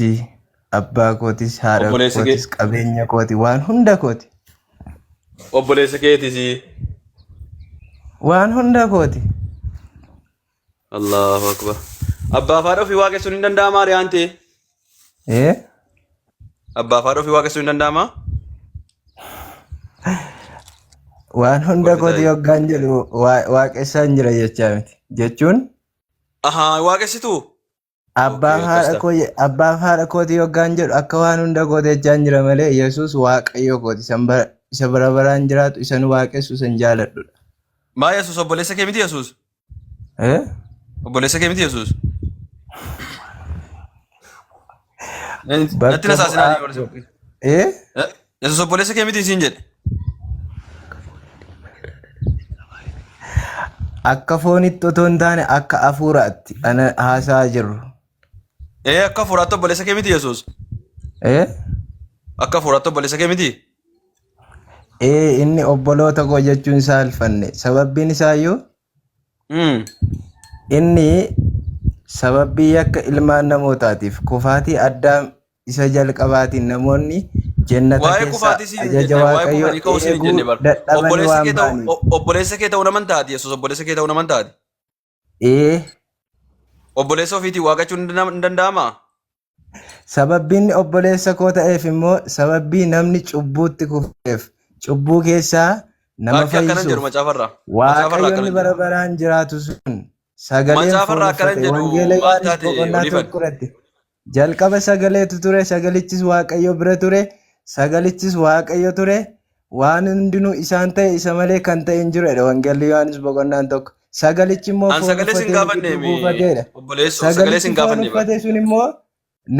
abbaa kootis haadha kootis qabeenya kooti waan hunda kooti. Obboleessa keetis waan hunda kooti. Allahu akbar. Abbaaf haadha ofii waaqessuun hin danda'amaa riyaan ta'e? Abbaaf haadha ofii waaqessuun hin danda'amaa? Waan hunda kooti yoggaan jedhu waaqessaan jira jechaa miti. Jechuun waaqessituu? Abbaaf haadha kooti yoggaan jedhu akka waan hunda kooti jechaan jira malee Yesuus Waaqayyo kooti isa bara baraan jiraatu isan waaqessu isan jaaladhudha. Maa Yesuus obboleessa kee miti Yesuus? Obboleessa kee miti Yesuus? Natti na saasinaa Yesuus obboleessa kee miti isiin jedhe? Akka foonitti otoo hin taane akka hafuuraatti ana haasaa jirru. Akka hafuuraatti obboleessa kee miti Yesuus? Akka hafuuraatti obboleessa kee miti? Inni obboloota koo jechuun isaa alfanne sababbiin isaayyuu inni sababii akka ilmaan namootaatiif kufaatii addaa isa jalqabaatiin namoonni jannata keessa ajaja Waaqayyoo eeguu dadhabanii waan ba'aniif. Obboleessa kee ta'uu naman taati Yesuus obboleessa kee ta'uu naman taati? Obboleessa ofiitiin waaqachuun hin danda'amaa? Sababbiin obboleessa koo ta'eef immoo sababbii namni cubbuutti kufeef cubbuu keessaa nama fayyisuuf Waaqayyoon bara baraan jiraatu sun sagaleen foon uffate wangeela Yohaanis boqonnaa tokko irratti jalqaba sagaleetu ture sagalichis Waaqayyo bira ture sagalichis Waaqayyo ture waan hundinuu isaan ta'e isa malee kan ta'e hin jiredha wangeelli Yohaanis boqonnaan tokko sagalichi immoo foon uffate sun immoo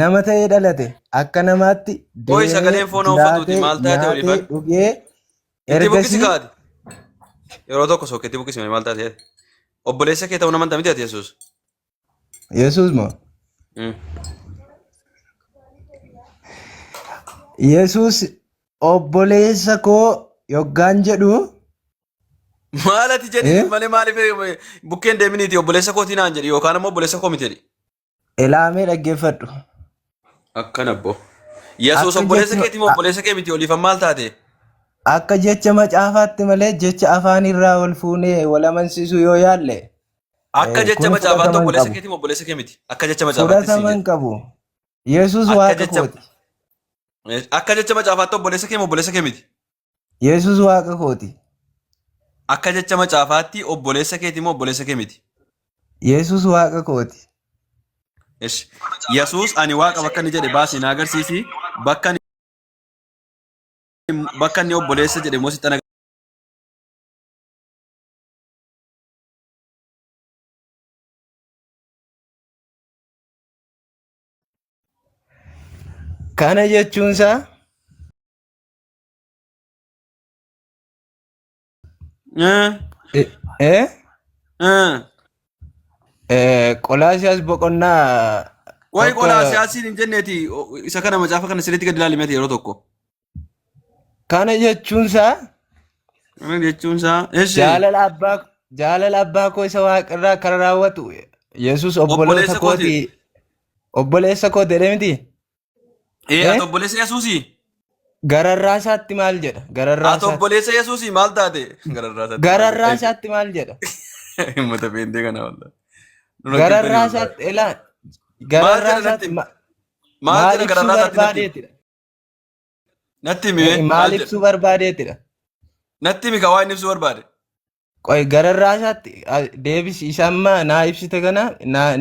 nama ta'ee dhalate akka namaatti nyaatee dhugee ergasii yeroo tokko sokkeetti buqqisime maal taate obboleessa kee ta'uu naman ta'a miti ati Yesuus? Yesuus moo? Yesuus obboleessa koo yoggaan jedhu maal ati jedhi malee maaliif bukkeen deeminiiti obboleessa kootii naan jedhi yookaan immoo obboleessa koo miti jedhi? Ilaamee dhaggeeffadhu. Akkana abbo. Yesuus obboleessa keetii moo obboleessa kee miti oliifan maal taate? Akka jecha macaafaatti malee jecha afaan irraa ol fuunee wal amansiisuu yoo yaalle. Akka jecha macaafaatti obboleessa keetii moo obboleessa kee miti? Akka jecha macaafaatti fudhataman qabu. Yesuus waaqa kooti. Akka jecha macaafaatti obboleessa kee moo obboleessa kee miti? Yesuus waaqa kooti. Akka jecha macaafaatti obboleessa keetii moo obboleessa kee miti? Yesuus waaqa kooti. Yesuus ani waaqa bakka inni jedhe baasii na agarsiisi bakka inni obboleessa jedhe moo sitti Kana jechuunsaa Qolaasiyaas boqonnaa Wayi tokko Qolaasiyaasiin hin jenneeti isa kana macaafa kana sirriitti gad ilaalimete yeroo tokko. kana jechuunsaa Kana jechuunsaa eessi jaalala abbaa koo isa waaqarraa kan raawwatu Yesuus obboleessa kooti. obboleessa koo jedhe miti. Ati obboleessa Yesuusii? Gararraa isaatti maal jedha? Ati obboleessa Yesuusii maal taate? Gararraa isaatti maal jedha? Himmata beentee kana walda. Gararraa isaatti ilaa gararraa isaatti maal jedha gararraa isaatti? Natti himi maal ibsuu barbaadeetidha? Natti himi kawaa inni ibsuu barbaade. Qoy gararraa isaatti deebisi isa amma naa ibsite kana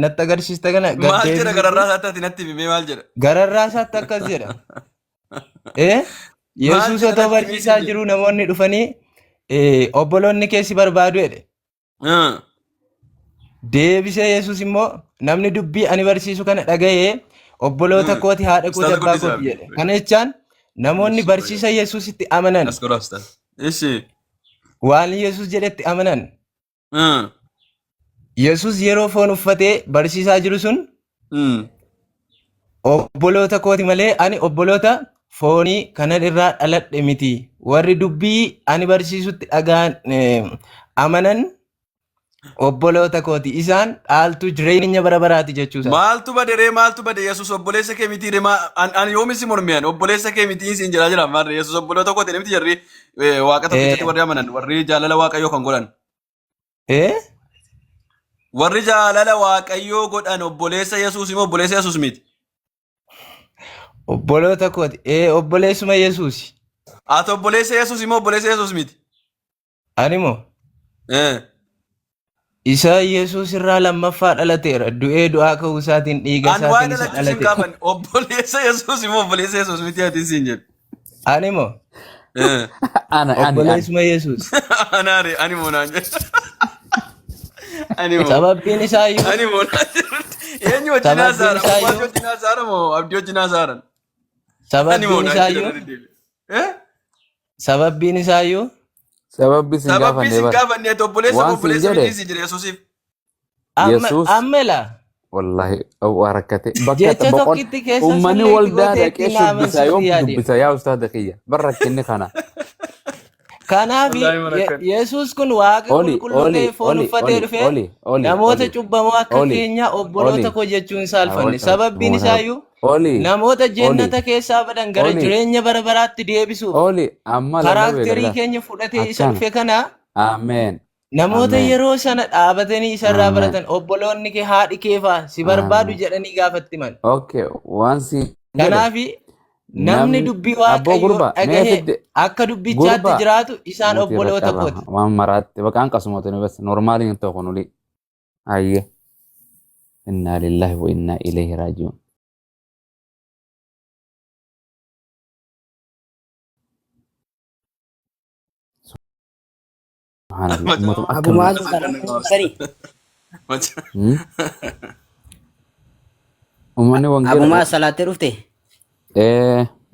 natti agarsiiste kana Maal jedha gararraa isaatti ati natti himi maal jedha? gararraa isaatti akkas jedha. Yesuus otoo barsiisaa jiru namoonni dhufanii obboloonni keessi barbaadu jedhe. Deebisee Yesuus immoo namni dubbii ani barsiisu kana dhaga'ee obboloota kooti haadha kooti abbaa kooti jedhe. Kana jechaan namoonni barsiisa Yesuusitti amanan waan Yesuus jedhetti amanan. Yesuus yeroo foon uffatee barsiisaa jiru sun obboloota kooti malee ani obboloota foonii kanan irraa dhaladhe miti. Warri dubbii ani barsiisutti dhagaan amanan obboloota kooti. Isaan dhaaltu jireenya bara baraati jechuudha. Maaltu bade ree maaltu bade Yesuus obboleessa kee miti ree ani yoomi si mormiyan obboleessa kee miti siin jira jira maarre Yesuus obboloota kooti miti jarri waaqa tokkichatti warri amanan warri jaalala waaqayyoo kan godhan. Warri jaalala waaqayyoo godhan obboleessa Yesuus immoo obboleessa Yesuus miti. Obboloota kooti obboleessuma Yesuus. Ati obboleessa Yesuus immoo obboleessa Yesuus miti. Ani moo isa Yesuus irraa lammaffaa dhalateera. Du'ee du'aa ka'uu isaatiin dhiiga isaatiin isa dhalate. Obboleessa Yesuus immoo obboleessa Yesuus miti ati siin jedhu. Ani moo obboleessuma Yesuus. Anaare ani moo naan jedhu. Sababbiin isaa iyyuu ani moo naan jedhu. Eenyu wajjin haasa'an? Abbaas wajjin haasa'an moo abdii wajjin haasa'an? sababbiin isaa iyyuu sababbiin isaa iyyuu Sababbi sin gaafanne obboleessa obboleessa miti siin jedhe Yesuusiif. ammela wallahi warakkate jecha tokkitti keessa ummanni waldaa dhaqee shubbisa yoom dubbisa yaa ustaada kiyya barrakkinni kana. Kanaaf Yesuus kun waaqa qulqulluu ta'e foon uffatee dhufee namoota cubbamoo akka keenya obboloota koo jechuun saalfanne. Sababbiin isaa iyyuu namoota jannata keessaa badan gara jireenya bara baraatti deebisuuf kaaraakterii keenya fudhatee isa dhufe kana namoota yeroo sana dhaabatanii isarraa baratan obboloonni kee haadhi kee fa'aa si barbaadu jedhanii gaafatti man. Kanaaf namni dubbii waaqayyoo dhagahee akka dubbichaatti jiraatu isaan obboloota kooti. Waan maraatti baqaan qasumootu ni bas normaaliin hin ta'u kunuli. Ayye. Inna lillahi wa inna ilayhi raaji'uun. Abu Maaz sari. Uummanni wangeela. Abu Maaz salaattee dhufte.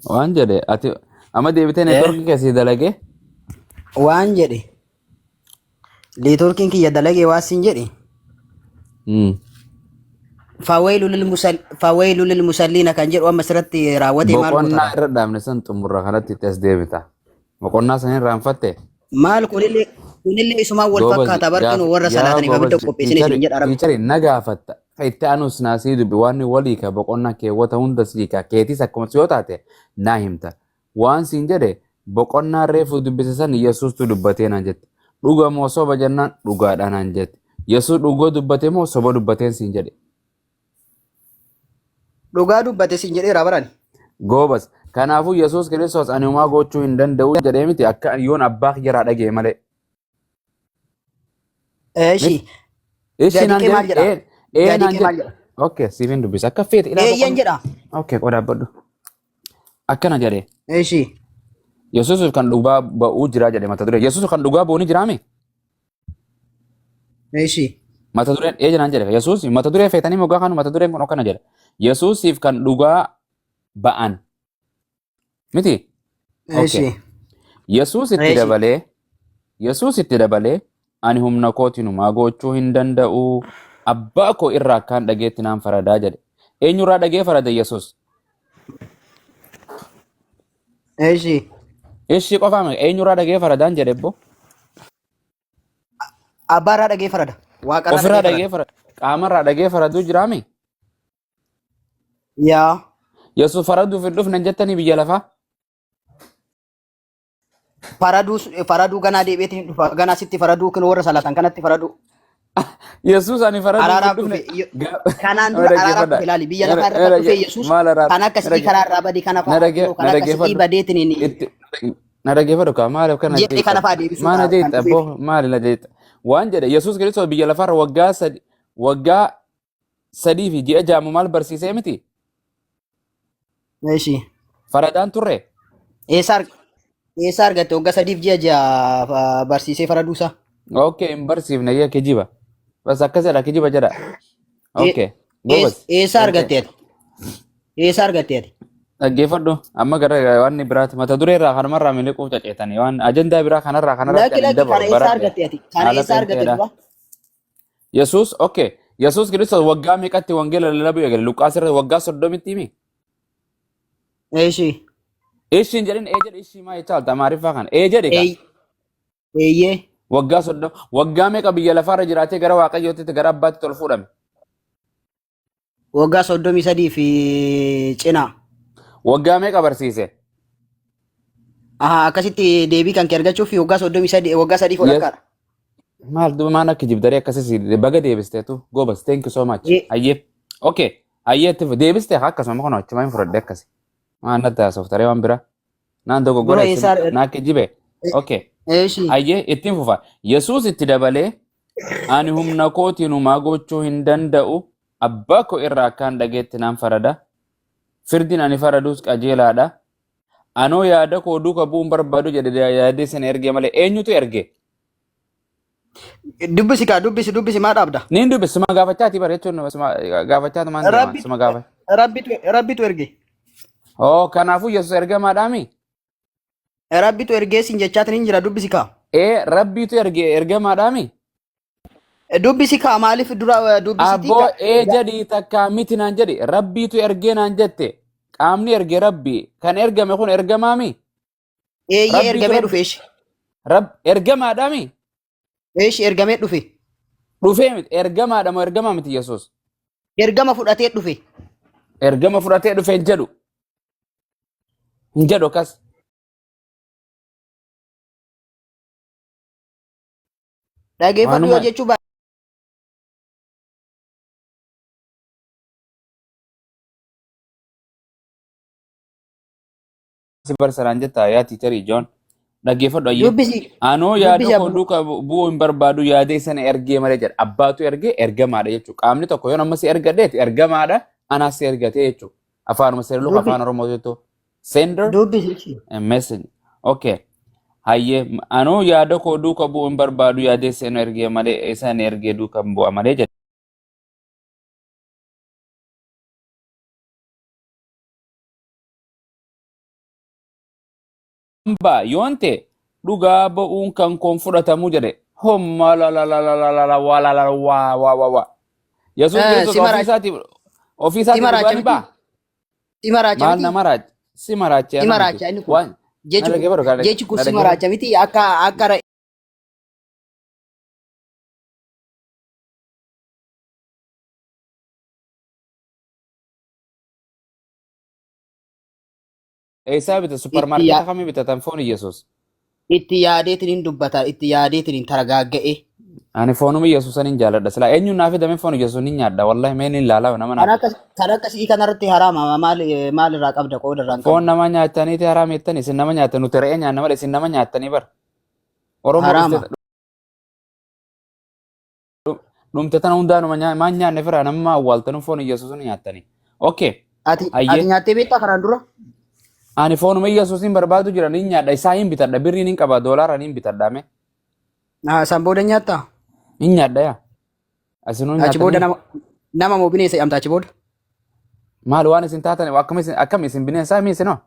Waan jedhe ati amma deebitee neetworkii keessi dalage. Waan jedhe neetworkiin kiyya dalage waan siin jedhe. Fawwailu lil musalliina kan jedhu amma asirratti raawwate maal goota? Boqonnaa irra dhaabne san xumurra kanatti itti as deebita. Boqonnaa san irraa hanfatte. Maal kunillee isumaan wal fakkaata barkinu warra salaataniif abidda qopheessanii isin jedha rabbi. Tiichari na gaafatta. Itti aanus naasii dubbi waan walii ka boqonnaa keewwata hunda siika keetis akkuma yoo taate naa himta. Waan siin jedhe boqonnaa reefu dubbise san Yesuustu dubbatee naan jette. Dhuga moo soba jennaan dhugaadhaa naan jette. Yesuus dhugoo dubbatee moo soba dubbateen siin jedhe. Dhugaa dubbate siin jedheera baran. Goobas. Kanaafuu Yesuus Kiristoos ani homaa gochuu hin danda'u jedhee miti akka yoon abbaa kiyyaraa dhagee malee. Gadi maal jedha? Okay, siifin dubbisa akka feete ilaalu. Eeyyan jedha. Okay, qodaa baddu. Akkana jedhee. Eeshi. Yesuus kan dhugaa ba'uu jira jedhe mata duree. Yesuus kan dhugaa ba'uu ni jiraame? Eeshi. Mata dureen eenyaan jedhe. Yesuus mata duree feetanii mogaa kan mata dureen kun akkana jedha. Yesuusiif kan dhugaa ba'an miti. Eeshi. Okay. Yesuus itti Eeshi. dabalee Yesuus itti dabalee ani humna kootiinumaa gochuu hin danda'u abbaa koo irraa akkaan dhageetti naan faradaa jedhe. Eenyurraa dhagee farada Yesuus? Eeshi. Ishii qofaame eenyurraa dhagee faradaan jedhe boo? Abbaarraa dhagee farada. Waaqarraa Ofirraa dhagee dhagee farada. farada. Qaamarraa dhagee faraduu jiraami? Yaa. Yesuus faraduuf hin dhufne jettanii biyya lafaa? Faraduu ganaa deebiitiin dhufa. Ganaa sitti faraduu kan warra salatan kanatti faraduu. Yesuus ani faraduuf hin Araaraaf dhufne. dhufe. Kanaan dura araaraaf dhufe ilaali. Biyya lafaa irratti dhufe Yesuus kan akkasii karaarraa badii kana fa'aa kan akkasii badeetiin Na dhaggeeffadhu kaa maaliif kana jedhee kana fa'aa deebisuu maana kan jeetta dhufeef. boo maali na jeetta waan jedhe Yesuus Kiristoos biyya lafaarra waggaa sadii fi ji'a jaamu maal barsiisee miti Eeshi. faradaan turre Eessa argatte waggaa sadiif ji'a barsiisee faraduusaa? okay hin barsiifne yaa kijiba bas akkasidha kijiba jedha okay gobas Eessa argatteeti? Eessa argatteeti? dhaggeeffadhu amma gara waan biraati mata duree irraa kanumarraa miliquuf caceetanii waan ajandaa biraa kanarraa Lakki lakki kana eessa argatteeti? Kana eessa argatte duba? Yesuus okay Yesuus Kiristoos waggaa meeqatti wangeela lallabuu eegale Luqaas irratti waggaa 30 himi Eeshi. ishiin jedhin ee jedhe ishii maa jechaa alta maariffaa kana ee jedhe ka Eeyyee. waggaa 30 waggaa meeqa biyya lafaarra jiraatee gara waaqayyootti gara abbaatti tol fuudhame Waggaa 33 fi cinaa. waggaa meeqa barsiise Akkasitti deebii kan kee argachuuf waggaa 33 waggaa 3 fudhakkaadha. maal duba maan akka jibdaree akkasii baga deebisteetu gobas thank you so much ayyee okay ayyeetti deebistee akkasuma kun achuma hin fudhadhe akkasi maan natti haasoftaree waan bira naan tokko Bura godha eessaa naa kijibe okay Eeshi. ayyee ittiin fufa Yesuus itti dabalee ani humna kootiinumaa gochuu hin danda'u abbaa koo irraa akkaan dhageetti naan farada firdiin ani faraduus qajeelaadha anoo yaada koo duuka bu'uun barbaadu jedhe yaadee sana erge malee eenyutu erge Dubbisi maa dhaabda? niin dubbis suma gaafachaati bara jechuun gaafachaatu maan deema suma gaafa Rabbitu erge. oo kanaafuu Yesuus ergamaadhaami Rabbitu ergee siin jechaatiin hin jira dubbisi kaa. rabbiitu ergamaadhaami Dubbisi kaa maaliif dura dubbisitii abboo jedhii takkaa miti naan jedhi rabbiitu ergee naan jette qaamni erge rabbi kan ergame kun ergamaami Eeyyee ergamee dhufe eeshi. ergamaadhaami Eeshi ergamee dhufe. dhufee miti ergamaadha moo ergamaa miti Yesuus Ergama fudhatee dhufe. ergama fudhatee dhufe hin jedhu akkas Dhageeffadhu yoo jechuu si barsiisaan jetta yaa tiicharii Joon dhaggeeffadhu ayyee dubbisi. anoo yaada Dubbisi koo duuka bu'uu hin barbaadu yaadee sana ergee malee jedha abbaatu ergee ergamaadha jechuudha qaamni tokko yoo namni si ergadeeti ergamaadha anaas si ergatee jechuudha afaanuma seerluuf afaan oromoo jettu sender Dubbisi. message okay hayyee anoo yaada koo duuka bu'uu hin barbaadu yaadee sana ergee malee sana ergee duuka bu'a malee jedha hambaa yoonte dhugaa ba'uun kan koon fudhatamu jedhe homma waa Yesuus Kiristoos ofii isaatiif dhugaa ni ba'a Si maraacha maal miti. nama raacha si maraacha Si maraacha inni kun. waan Jechi kun si maraacha miti akka eessaa bita supermarkeeta kamii bitatan foon Yesuus itti yaadeetiin dubbata itti yaadeetiin targaagga'e. ani foonuma Yesuusan hin jaalladha silaa eenyuun naa fidame foon Yesuus ni nyaadha wallahi mee ni ilaala nama Kan naaf akkasii kanarratti haraama maal irraa qabda qooda irraa hin foon qabdu. nama nyaataniiti haraam jettani isin nama nyaatan nuti re'ee nyaanna malee isin nama nyaatanii bar Oromoo Haraama. dhumte tana hundaanuma maan nyaanne fira nama awwaaltanu foon Yesuus ni nyaatanii okay Ati ayyee nyaattee beektaa kanaan dura? ani foonuma Yesuus hin barbaadu jira ni nyaadha isaa hin bitadha birriin hin qaba doolaara ni bitadha mee San booda nyaattaa? hin nyaadha yaa asinuu Achi booda nyaatanii nama moo bineensa jedhamta achi booda? maal waan isin taatan akkam isin bineensaa miisinoo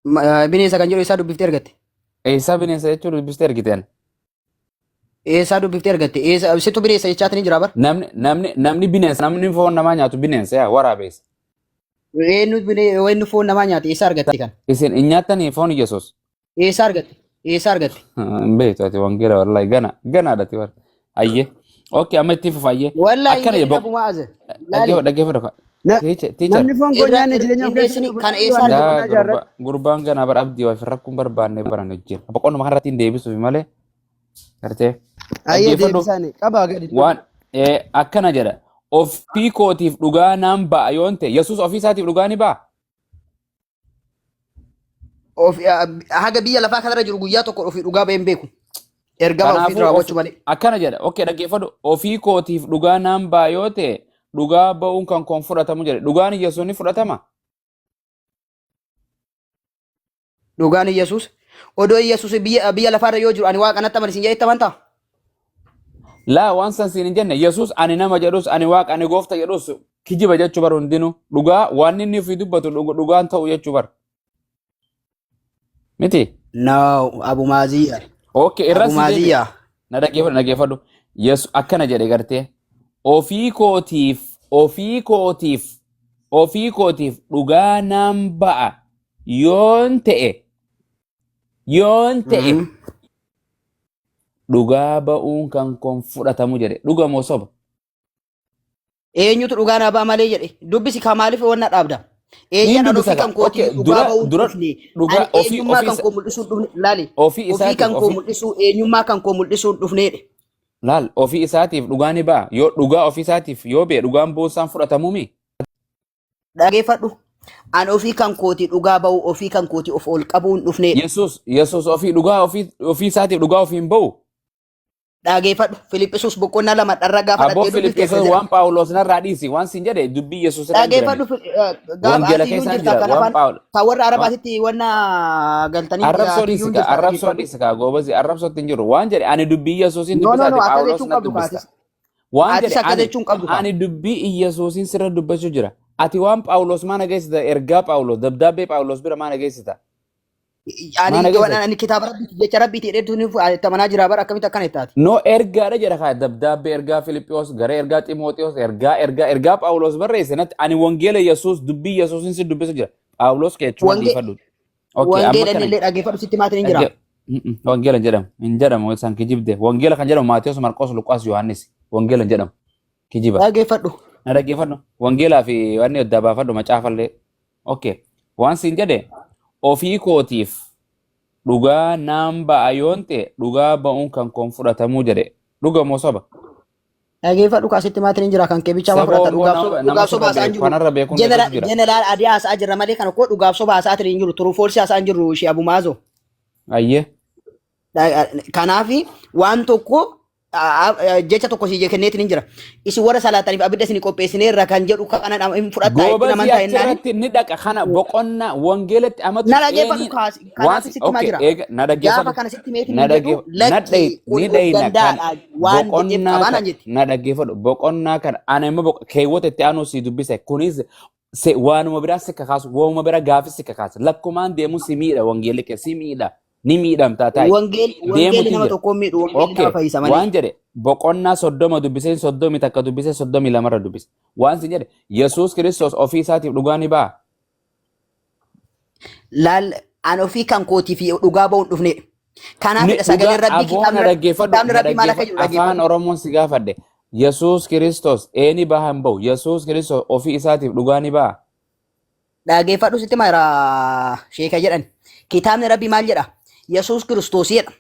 Bineensa kan jedhu isaa dubbiftee argatte. Eessaa bineensa jechuun dubbistee argiteen? Eessaa dubbiftee argatte. Situ bineensa jechaatiin hin jira bar. Namni bineensa namni foon namaa nyaatu bineensa yaa waraabessa. Eenyu foon namaa nyaate eessaa argatte kan? Isin hin nyaattanii foon Yesuus? Eessaa argatte? Eessaa argatte? Hin beektu ati wangeela wallahi ganaadhati bar. Ayyee. Okay, amma itti fufa ayyee. Wallahi dhabumaa aze. Dhaggeeffadha. Namni foon koo nyaanne jireenya kan eessaa gurbaan ganaa bara abdii waa firrakkuun barbaanne baran hojjira. Boqonnuma kanarratti hin deebisuuf malee. Gartee. Ayyee deebisaani qabaa gadi. Waan akkana jedha. Ofii kootiif dhugaa naan ba'a yoon ta'e Yesuus ofii isaatiif dhugaa ni ba'a. Haga biyya lafaa kanarra jiru guyyaa tokko ofii dhugaa ba'een beeku. Ergama ofii raawwachuu malee. Akkana jedha. Okay, dhaggeeffadhu. Ofii kootiif dhugaa naan ba'a yoo ta'e dhugaa ba'uun kan koon fudhatamu jedhe. Dhugaan Yesuus ni fudhatama? Dhugaan Yesuus. Odoo Yesuus biyya lafaarra yoo jiru ani waaqa natti amansiin jedhee amantaa? Laa waan san siin hin jenne Yesuus ani nama jedhus ani waaqa ani goofta jedhus kijiba jechuu bar hundinuu dhugaa waan inni ofii dubbatu dhugaan ta'u jechuu bar. Miti? No, Abu Maaziyyaa. Okay, irra Abu Maaziyyaa. Na dhaggeeffadhu. Yesuus akkana jedhe gartee. Ofii kootiif dhugaa naan ba'a yoon ta'e dhugaa ba'uun kan koon fudhatamu jedhe. Dhuga moo soba? Eenyutu dhugaa naa ba'a malee jedhe. Dubbisi kaa maaliif wanna dhaabda? Eenyaan ofii kan kootii dhugaa ba'uun dhufne. Eenyummaa kan koo mul'isuun dhufne. Laali. Ofii kan koo mul'isuu eenyummaa kan koo mul'isuun dhufneedhe. Laal ofii isaatiif dhugaa ni ba'a. Yoo dhugaa ofii isaatiif yoo ba'e dhugaan buusaan fudhatamumi. Dhageeffadhu. An ofii kan kooti dhugaa ba'u ofii kan kooti of ol qabuun dhufne. Yesuus ofii dhugaa ofii isaatiif dhugaa ofii hin ba'u. Dhageeffadhu. Filiphisuus boqonnaa lama dharra gaafa dhattee Filiphisuus waan Phaawulos narraa dhiisi waan siin jedhe dubbii Yesuus irraa dhageeffadhu. Wangeela keessa jira waan Phaawulos. Kan warra Arabaatitti wanna galtanii arrabsoo dhiisika goobazi arrabsootti hin jiru waan jedhe ani dubbii Yesuusin dubbisaati Phaawulos na dubbisa. Waan jedhe ani dubbii Yesuusin sirra dubbachuu jira. Ati waan Phaawulos maana geessita ergaa Phaawulos dabdaabbee Phaawulos bira maana geessita. Ani kitaaba rabbiiti jecha rabbiiti hedduun tamanaa jira bara akkamitti akkana ittaati. No ergaadha jedha kaa dabdaabbee ergaa Filiphos gara ergaa Ximootiyoos ergaa Phaawulos barreesse natti ani wangeela Yesuus dubbii Yesuusin si dubbisu jira. Phaawulos keechuma dhiifadhu. Wangeela illee dhageeffadhu sitti maatiin hin jira. Wangeela hin jedhamu isaan kijibde. Wangeela kan jedhamu Maatiyos, Marqos, Luqaas, Yohaannis. Wangeela hin jedhamu. Kijiba. Dhageeffadhu. Na dhaggeeffadhu. Wangeelaa fi wanni adda baafadhu macaafallee. Okay. Waan siin jedhe ofii kootiif dhugaa naan ba'a yoon ta'e dhugaa ba'uun kan koon fudhatamuu jedhe. Dhuga moo soba? Dhageeffadhu kaasitti maatiin hin jira kan keebichaa waan fudhata dhugaaf soba haasa'aa hin jiru. Jeneraal Adii haasa'aa jirra malee kana koo dhugaaf soba haasa'aa hin jiru. Turuu foolsi haasa'aa hin jiru ishee Abu Maazoo. Ayyee. Kanaafi waan tokko jecha tokko si kenneetiin hin jira. Isin warra salaataniif abidda isin qopheessineerra kan jedhu kana hin fudhataa itti naman ta'e irratti ni dhaqa kana boqonnaa wangeelatti amatu na dhageeffadhu kanaaf sitti maa jira. Na dhageeffadhu. Gaafa kana sitti meetiin hin jedhu lakki dandaadha waan jetteef qabaana jetti. Na dhageeffadhu boqonnaa kana ana immoo keewwata itti aanuu si dubbise kunis waanuma biraa si kakaasu waanuma biraa gaafii si kakaasu lakkumaan deemu si miidha wangeelli kee si miidha. Ni miidhamtaa taa'e. Wangeelli nama tokko miidhu wangeelli nama fayyisa malee. Waan jedhe boqonnaa 30 dubbisee 30 takka dubbisee 32 irra dubbise. Waan sin jedhe Yesuus Kiristoos ofii isaatiif dhugaa ni ba'a. Laal an ofii kan kootii fi dhugaa ba'uun dhufne. Kanaaf sagalee rabbii kitaabni rabbii maal akka jedhu afaan Oromoon si gaafadhe. Yesuus Kiristoos eeni baha hin ba'u. Yesuus Kiristoos ofii isaatiif dhugaa ni ba'a. Dhageeffadhu sitti maara sheeka jedhan. Kitaabni rabbii maal jedha? Yesuus Kiristoosidha.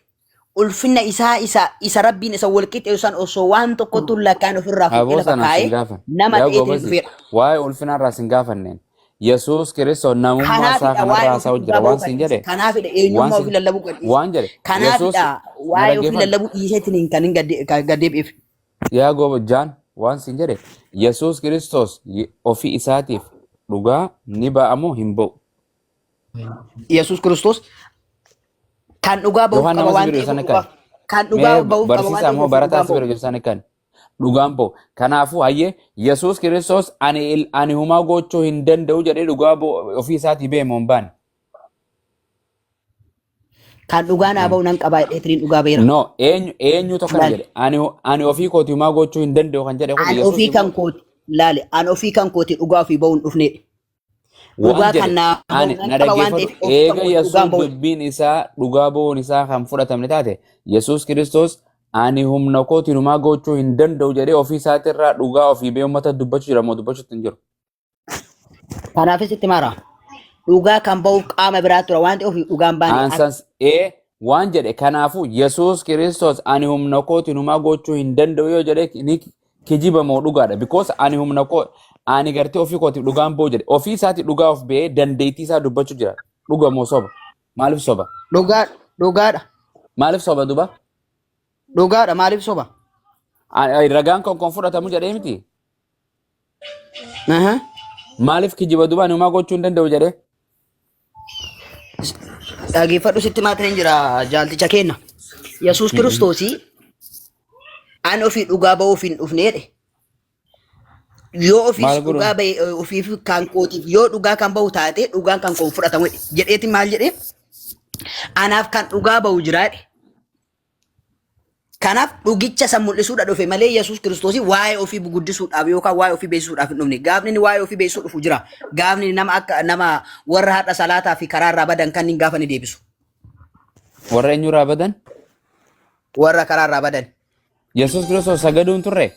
Ulfinna isa rabbiin isa walqixa san osoo waan tokkotu lakkaan ofirraa fuudhee lafa kaa'ee nama ta'eetiin dhufeedha. Waa'ee ulfinarraa sin gaafanneen. Yesuus Kiristoos namummaa isaa kanarraa haasa'u jira waan sin jedhe. Kanaafidha eenyummaa ofii lallabuu gadhiise. Waan jedhe. Kanaafidha waa'ee ofii lallabuu dhiiseetiin kan hin gaddeebi'eef. Yaa gooba jaan waan sin jedhe Yesuus Kiristoos ofii isaatiif dhugaa ni ba'amoo hin ba'u. Yesuus Kiristoos kan dhugaa ba'uuf qaba waan ta'eef kan dhugaa ba'uuf qaba waan ta'eef barataa si bira jiru kan dhugaan ba'u kanaafuu hayyee Yesuus Kiristoos ani humaa gochuu hin danda'u jedhee dhugaa ofii isaatii beemu hin baane. Kan dhugaa naa ba'u nan qabaa jedheetiin dhugaa beera. No, eenyu tokko kan jedhe ani ofii kooti homaa gochuu hin danda'u kan jedhe kun An Yesuus ofii kan kooti laale an ofii kan kooti dhugaa ofii ba'uun dhufneedha. Dhugaa waan kan jedhe naa ani ba'u na nan qaba waan dhaggeeffadhu ta'eef ofii kan eega kooti Yesuus dhugaan ba'uudha. dubbiin isaa dhugaa ba'uun isaa kan fudhatamne taate Yesuus Kiristoos ani humna kootiin homaa gochuu hin danda'u jedhee ofii isaatirraa dhugaa ofii bee uummata dubbachuu jira moo dubbachuutti hin jiru. Kanaafis itti mara. Dhugaa kan ba'uuf qaama biraa tura waan ta'eef ofii dhugaan baane Ansans waan jedhe kanaafu Yesuus Kiristoos ani humna kootiin homaa gochuu hin danda'u yoo jedhe ni kijiba moo dhugaadha because ani humna koo ani gartee ofii kootiif dhugaan ba'u jedhe ofii isaati dhugaa of ba'ee dandeettii isaa dubbachuu jira dhuga moo soba maaliif soba dhugaadha. maaliif soba duba Dhugaadha maaliif soba? ragaan kon fudhatamu jedhee miti maaliif kijiba duba ani homaa gochuu hin danda'u jedhe Dhaggeeffadhu sitti maatiin jira jaalticha kenna. Yesuus Kiristoosii an ofii dhugaa ba'uuf hin dhufneedhe. Yoo ofiis dhugaa ba'e ofiif kan kootiif yoo dhugaa kan ba'u taate dhugaan kan koo fudhatamu jedheeti maal jedhee anaaf kan dhugaa ba'u jiraadhe. Kanaaf dhugicha san mul'isuudha dhufe malee Yesuus Kiristoosii waa'ee ofii guddisuudhaaf yookaan waa'ee ofii beeksisuudhaaf hin dhufne. Gaafni inni waa'ee ofii beeksisuu dhufu jira. Gaafni nama akka nama warra haadha salaataa fi karaarraa badan kan hin gaafa ni deebisu. warra eenyurraa badan Warra karaarraa badan. Yesuus Kiristoos sagaduun turre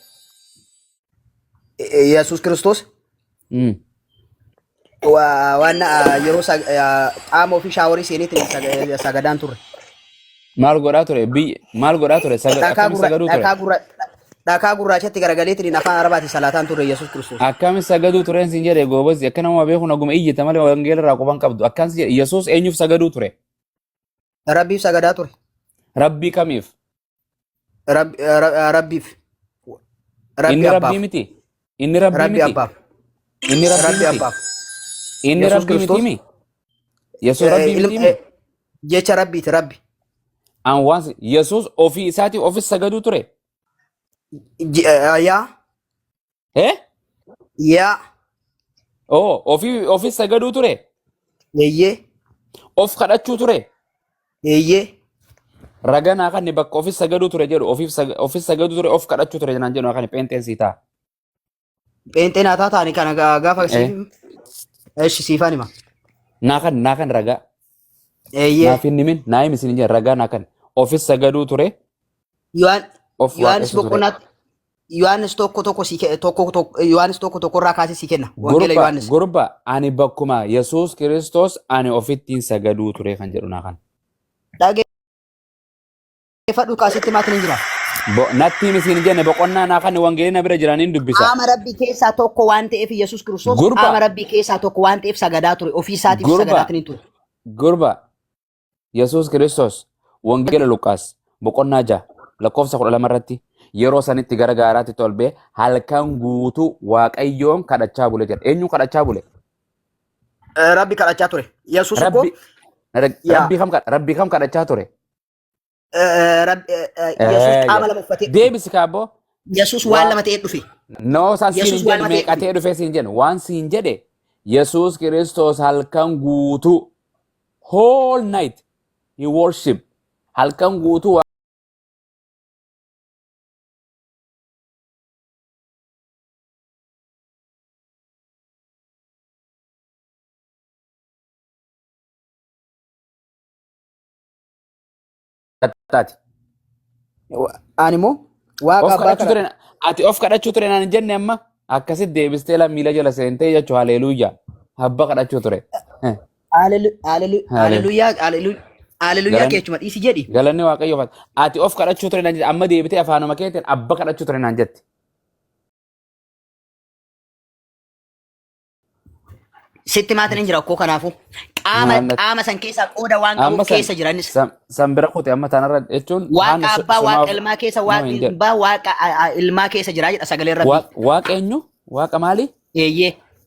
Yesuus Kiristoos waan yeroo qaama ofii shaaworii seeneetiin sagadaan turre. maal godhaa ture maal godhaa ture akkamitti sagaduu ture Dhakaa gurraachatti garagaleetiin afaan arabaatti salaataan turre Yesuus Kiristoos. akkamitti sagaduu tureen sin jedhe goobasi akka nama beeku naguma iyyita malee wangeela irraa qofan qabdu akkan si jedhe Yesuus eenyuuf sagaduu ture Rabbiif sagadaa ture. rabbii kamiif Rabbiif. inni rabbii miti inni rabbii Rabbi miti abbaaf. inni rabbii Rabbi miti abbaaf. inni Yesuus rabbii miti Kiristoos. mi Yesuus rabbii miti mi Jecha rabbiiti rabbi. an waan Yesuus ofii isaatiif ofis sagaduu ture Yaa. Yaa. ofis sagaduu ture Eeyyee. of kadhachuu ture Eeyyee. raganaa kan bakka ofis sagaduu ture jedhu ofis sagaduu ture of kadhachuu ture jenaan jedhu kan pheenxeen sii ta'a. Pheenxeen haa taa'anii kana gaafa siifaan hima. Naa kan ragaa. Eeyyee. Naaf hin himin naa himi isin jedhan ragaa naa kan ofis sagaduu ture. Yohaanis boqonnaatti Yohaanis Yohaanis tokko irraa kaasee si kenna. Wangeela Yohaanis. Gurba ani bakkuma Yesuus Kiristoos ani ofittiin sagaduu ture kan jedhu naa kan. Dhaggeeffadhu kaasitti maatiin jira. Natti himi isin jenne boqonnaa naa kan wangeelii na bira jiraniin dubbisa. Qaama rabbii keessaa tokko waan ta'eef Yesuus Kiristoos qaama rabbii keessaa tokko waan ta'eef sagadaa ture. Ofii isaatiif sagadaatiin ture. Gurba Yesuus Kiristoos wangeela Luqaas boqonnaa 6 lakkoofsa 12 irratti yeroo sanitti gara gaaraatti tolbee halkan guutuu Waaqayyoon kadhachaa bule jedha. Eenyu kadhachaa bule? Rabbi kadhachaa ture. Yesuus immoo Rabbi kam kadhachaa ture? Yesuus qaama lama uffatee. Deebisi kaaboo. Yesuus waan lama ta'ee dhufe. No, san siin jedhe meeqatee dhufe siin jedhe waan siin jedhe Yesuus Kiristoos halkan guutuu whole night he worship halkan guutuu taati. Ani immoo waaqa abbaa kadhachuu ati of kadhachuu ture naan jenne amma akkasitti deebistee miila jala seentee jechuun haleluuyaa abba kadhachuu ture. Haleluuyaa keechuma dhiisi jedhi. Galanni waaqayyoof ati of kadhachuu ture naan jette amma deebitee afaanuma keetiin abba kadhachuu ture naan jette. Sitti maatiin jira akkoo kanaafu qaama san keessaa qooda waan qabu keessa jiranis. San bira kute amma tanarra jechuun waaqa abbaa waaqa ilmaa keessa waaqa ilmaa keessa jira jedha sagalee rabbii. Waaqa eenyu? Waaqa maali? Eeyyee.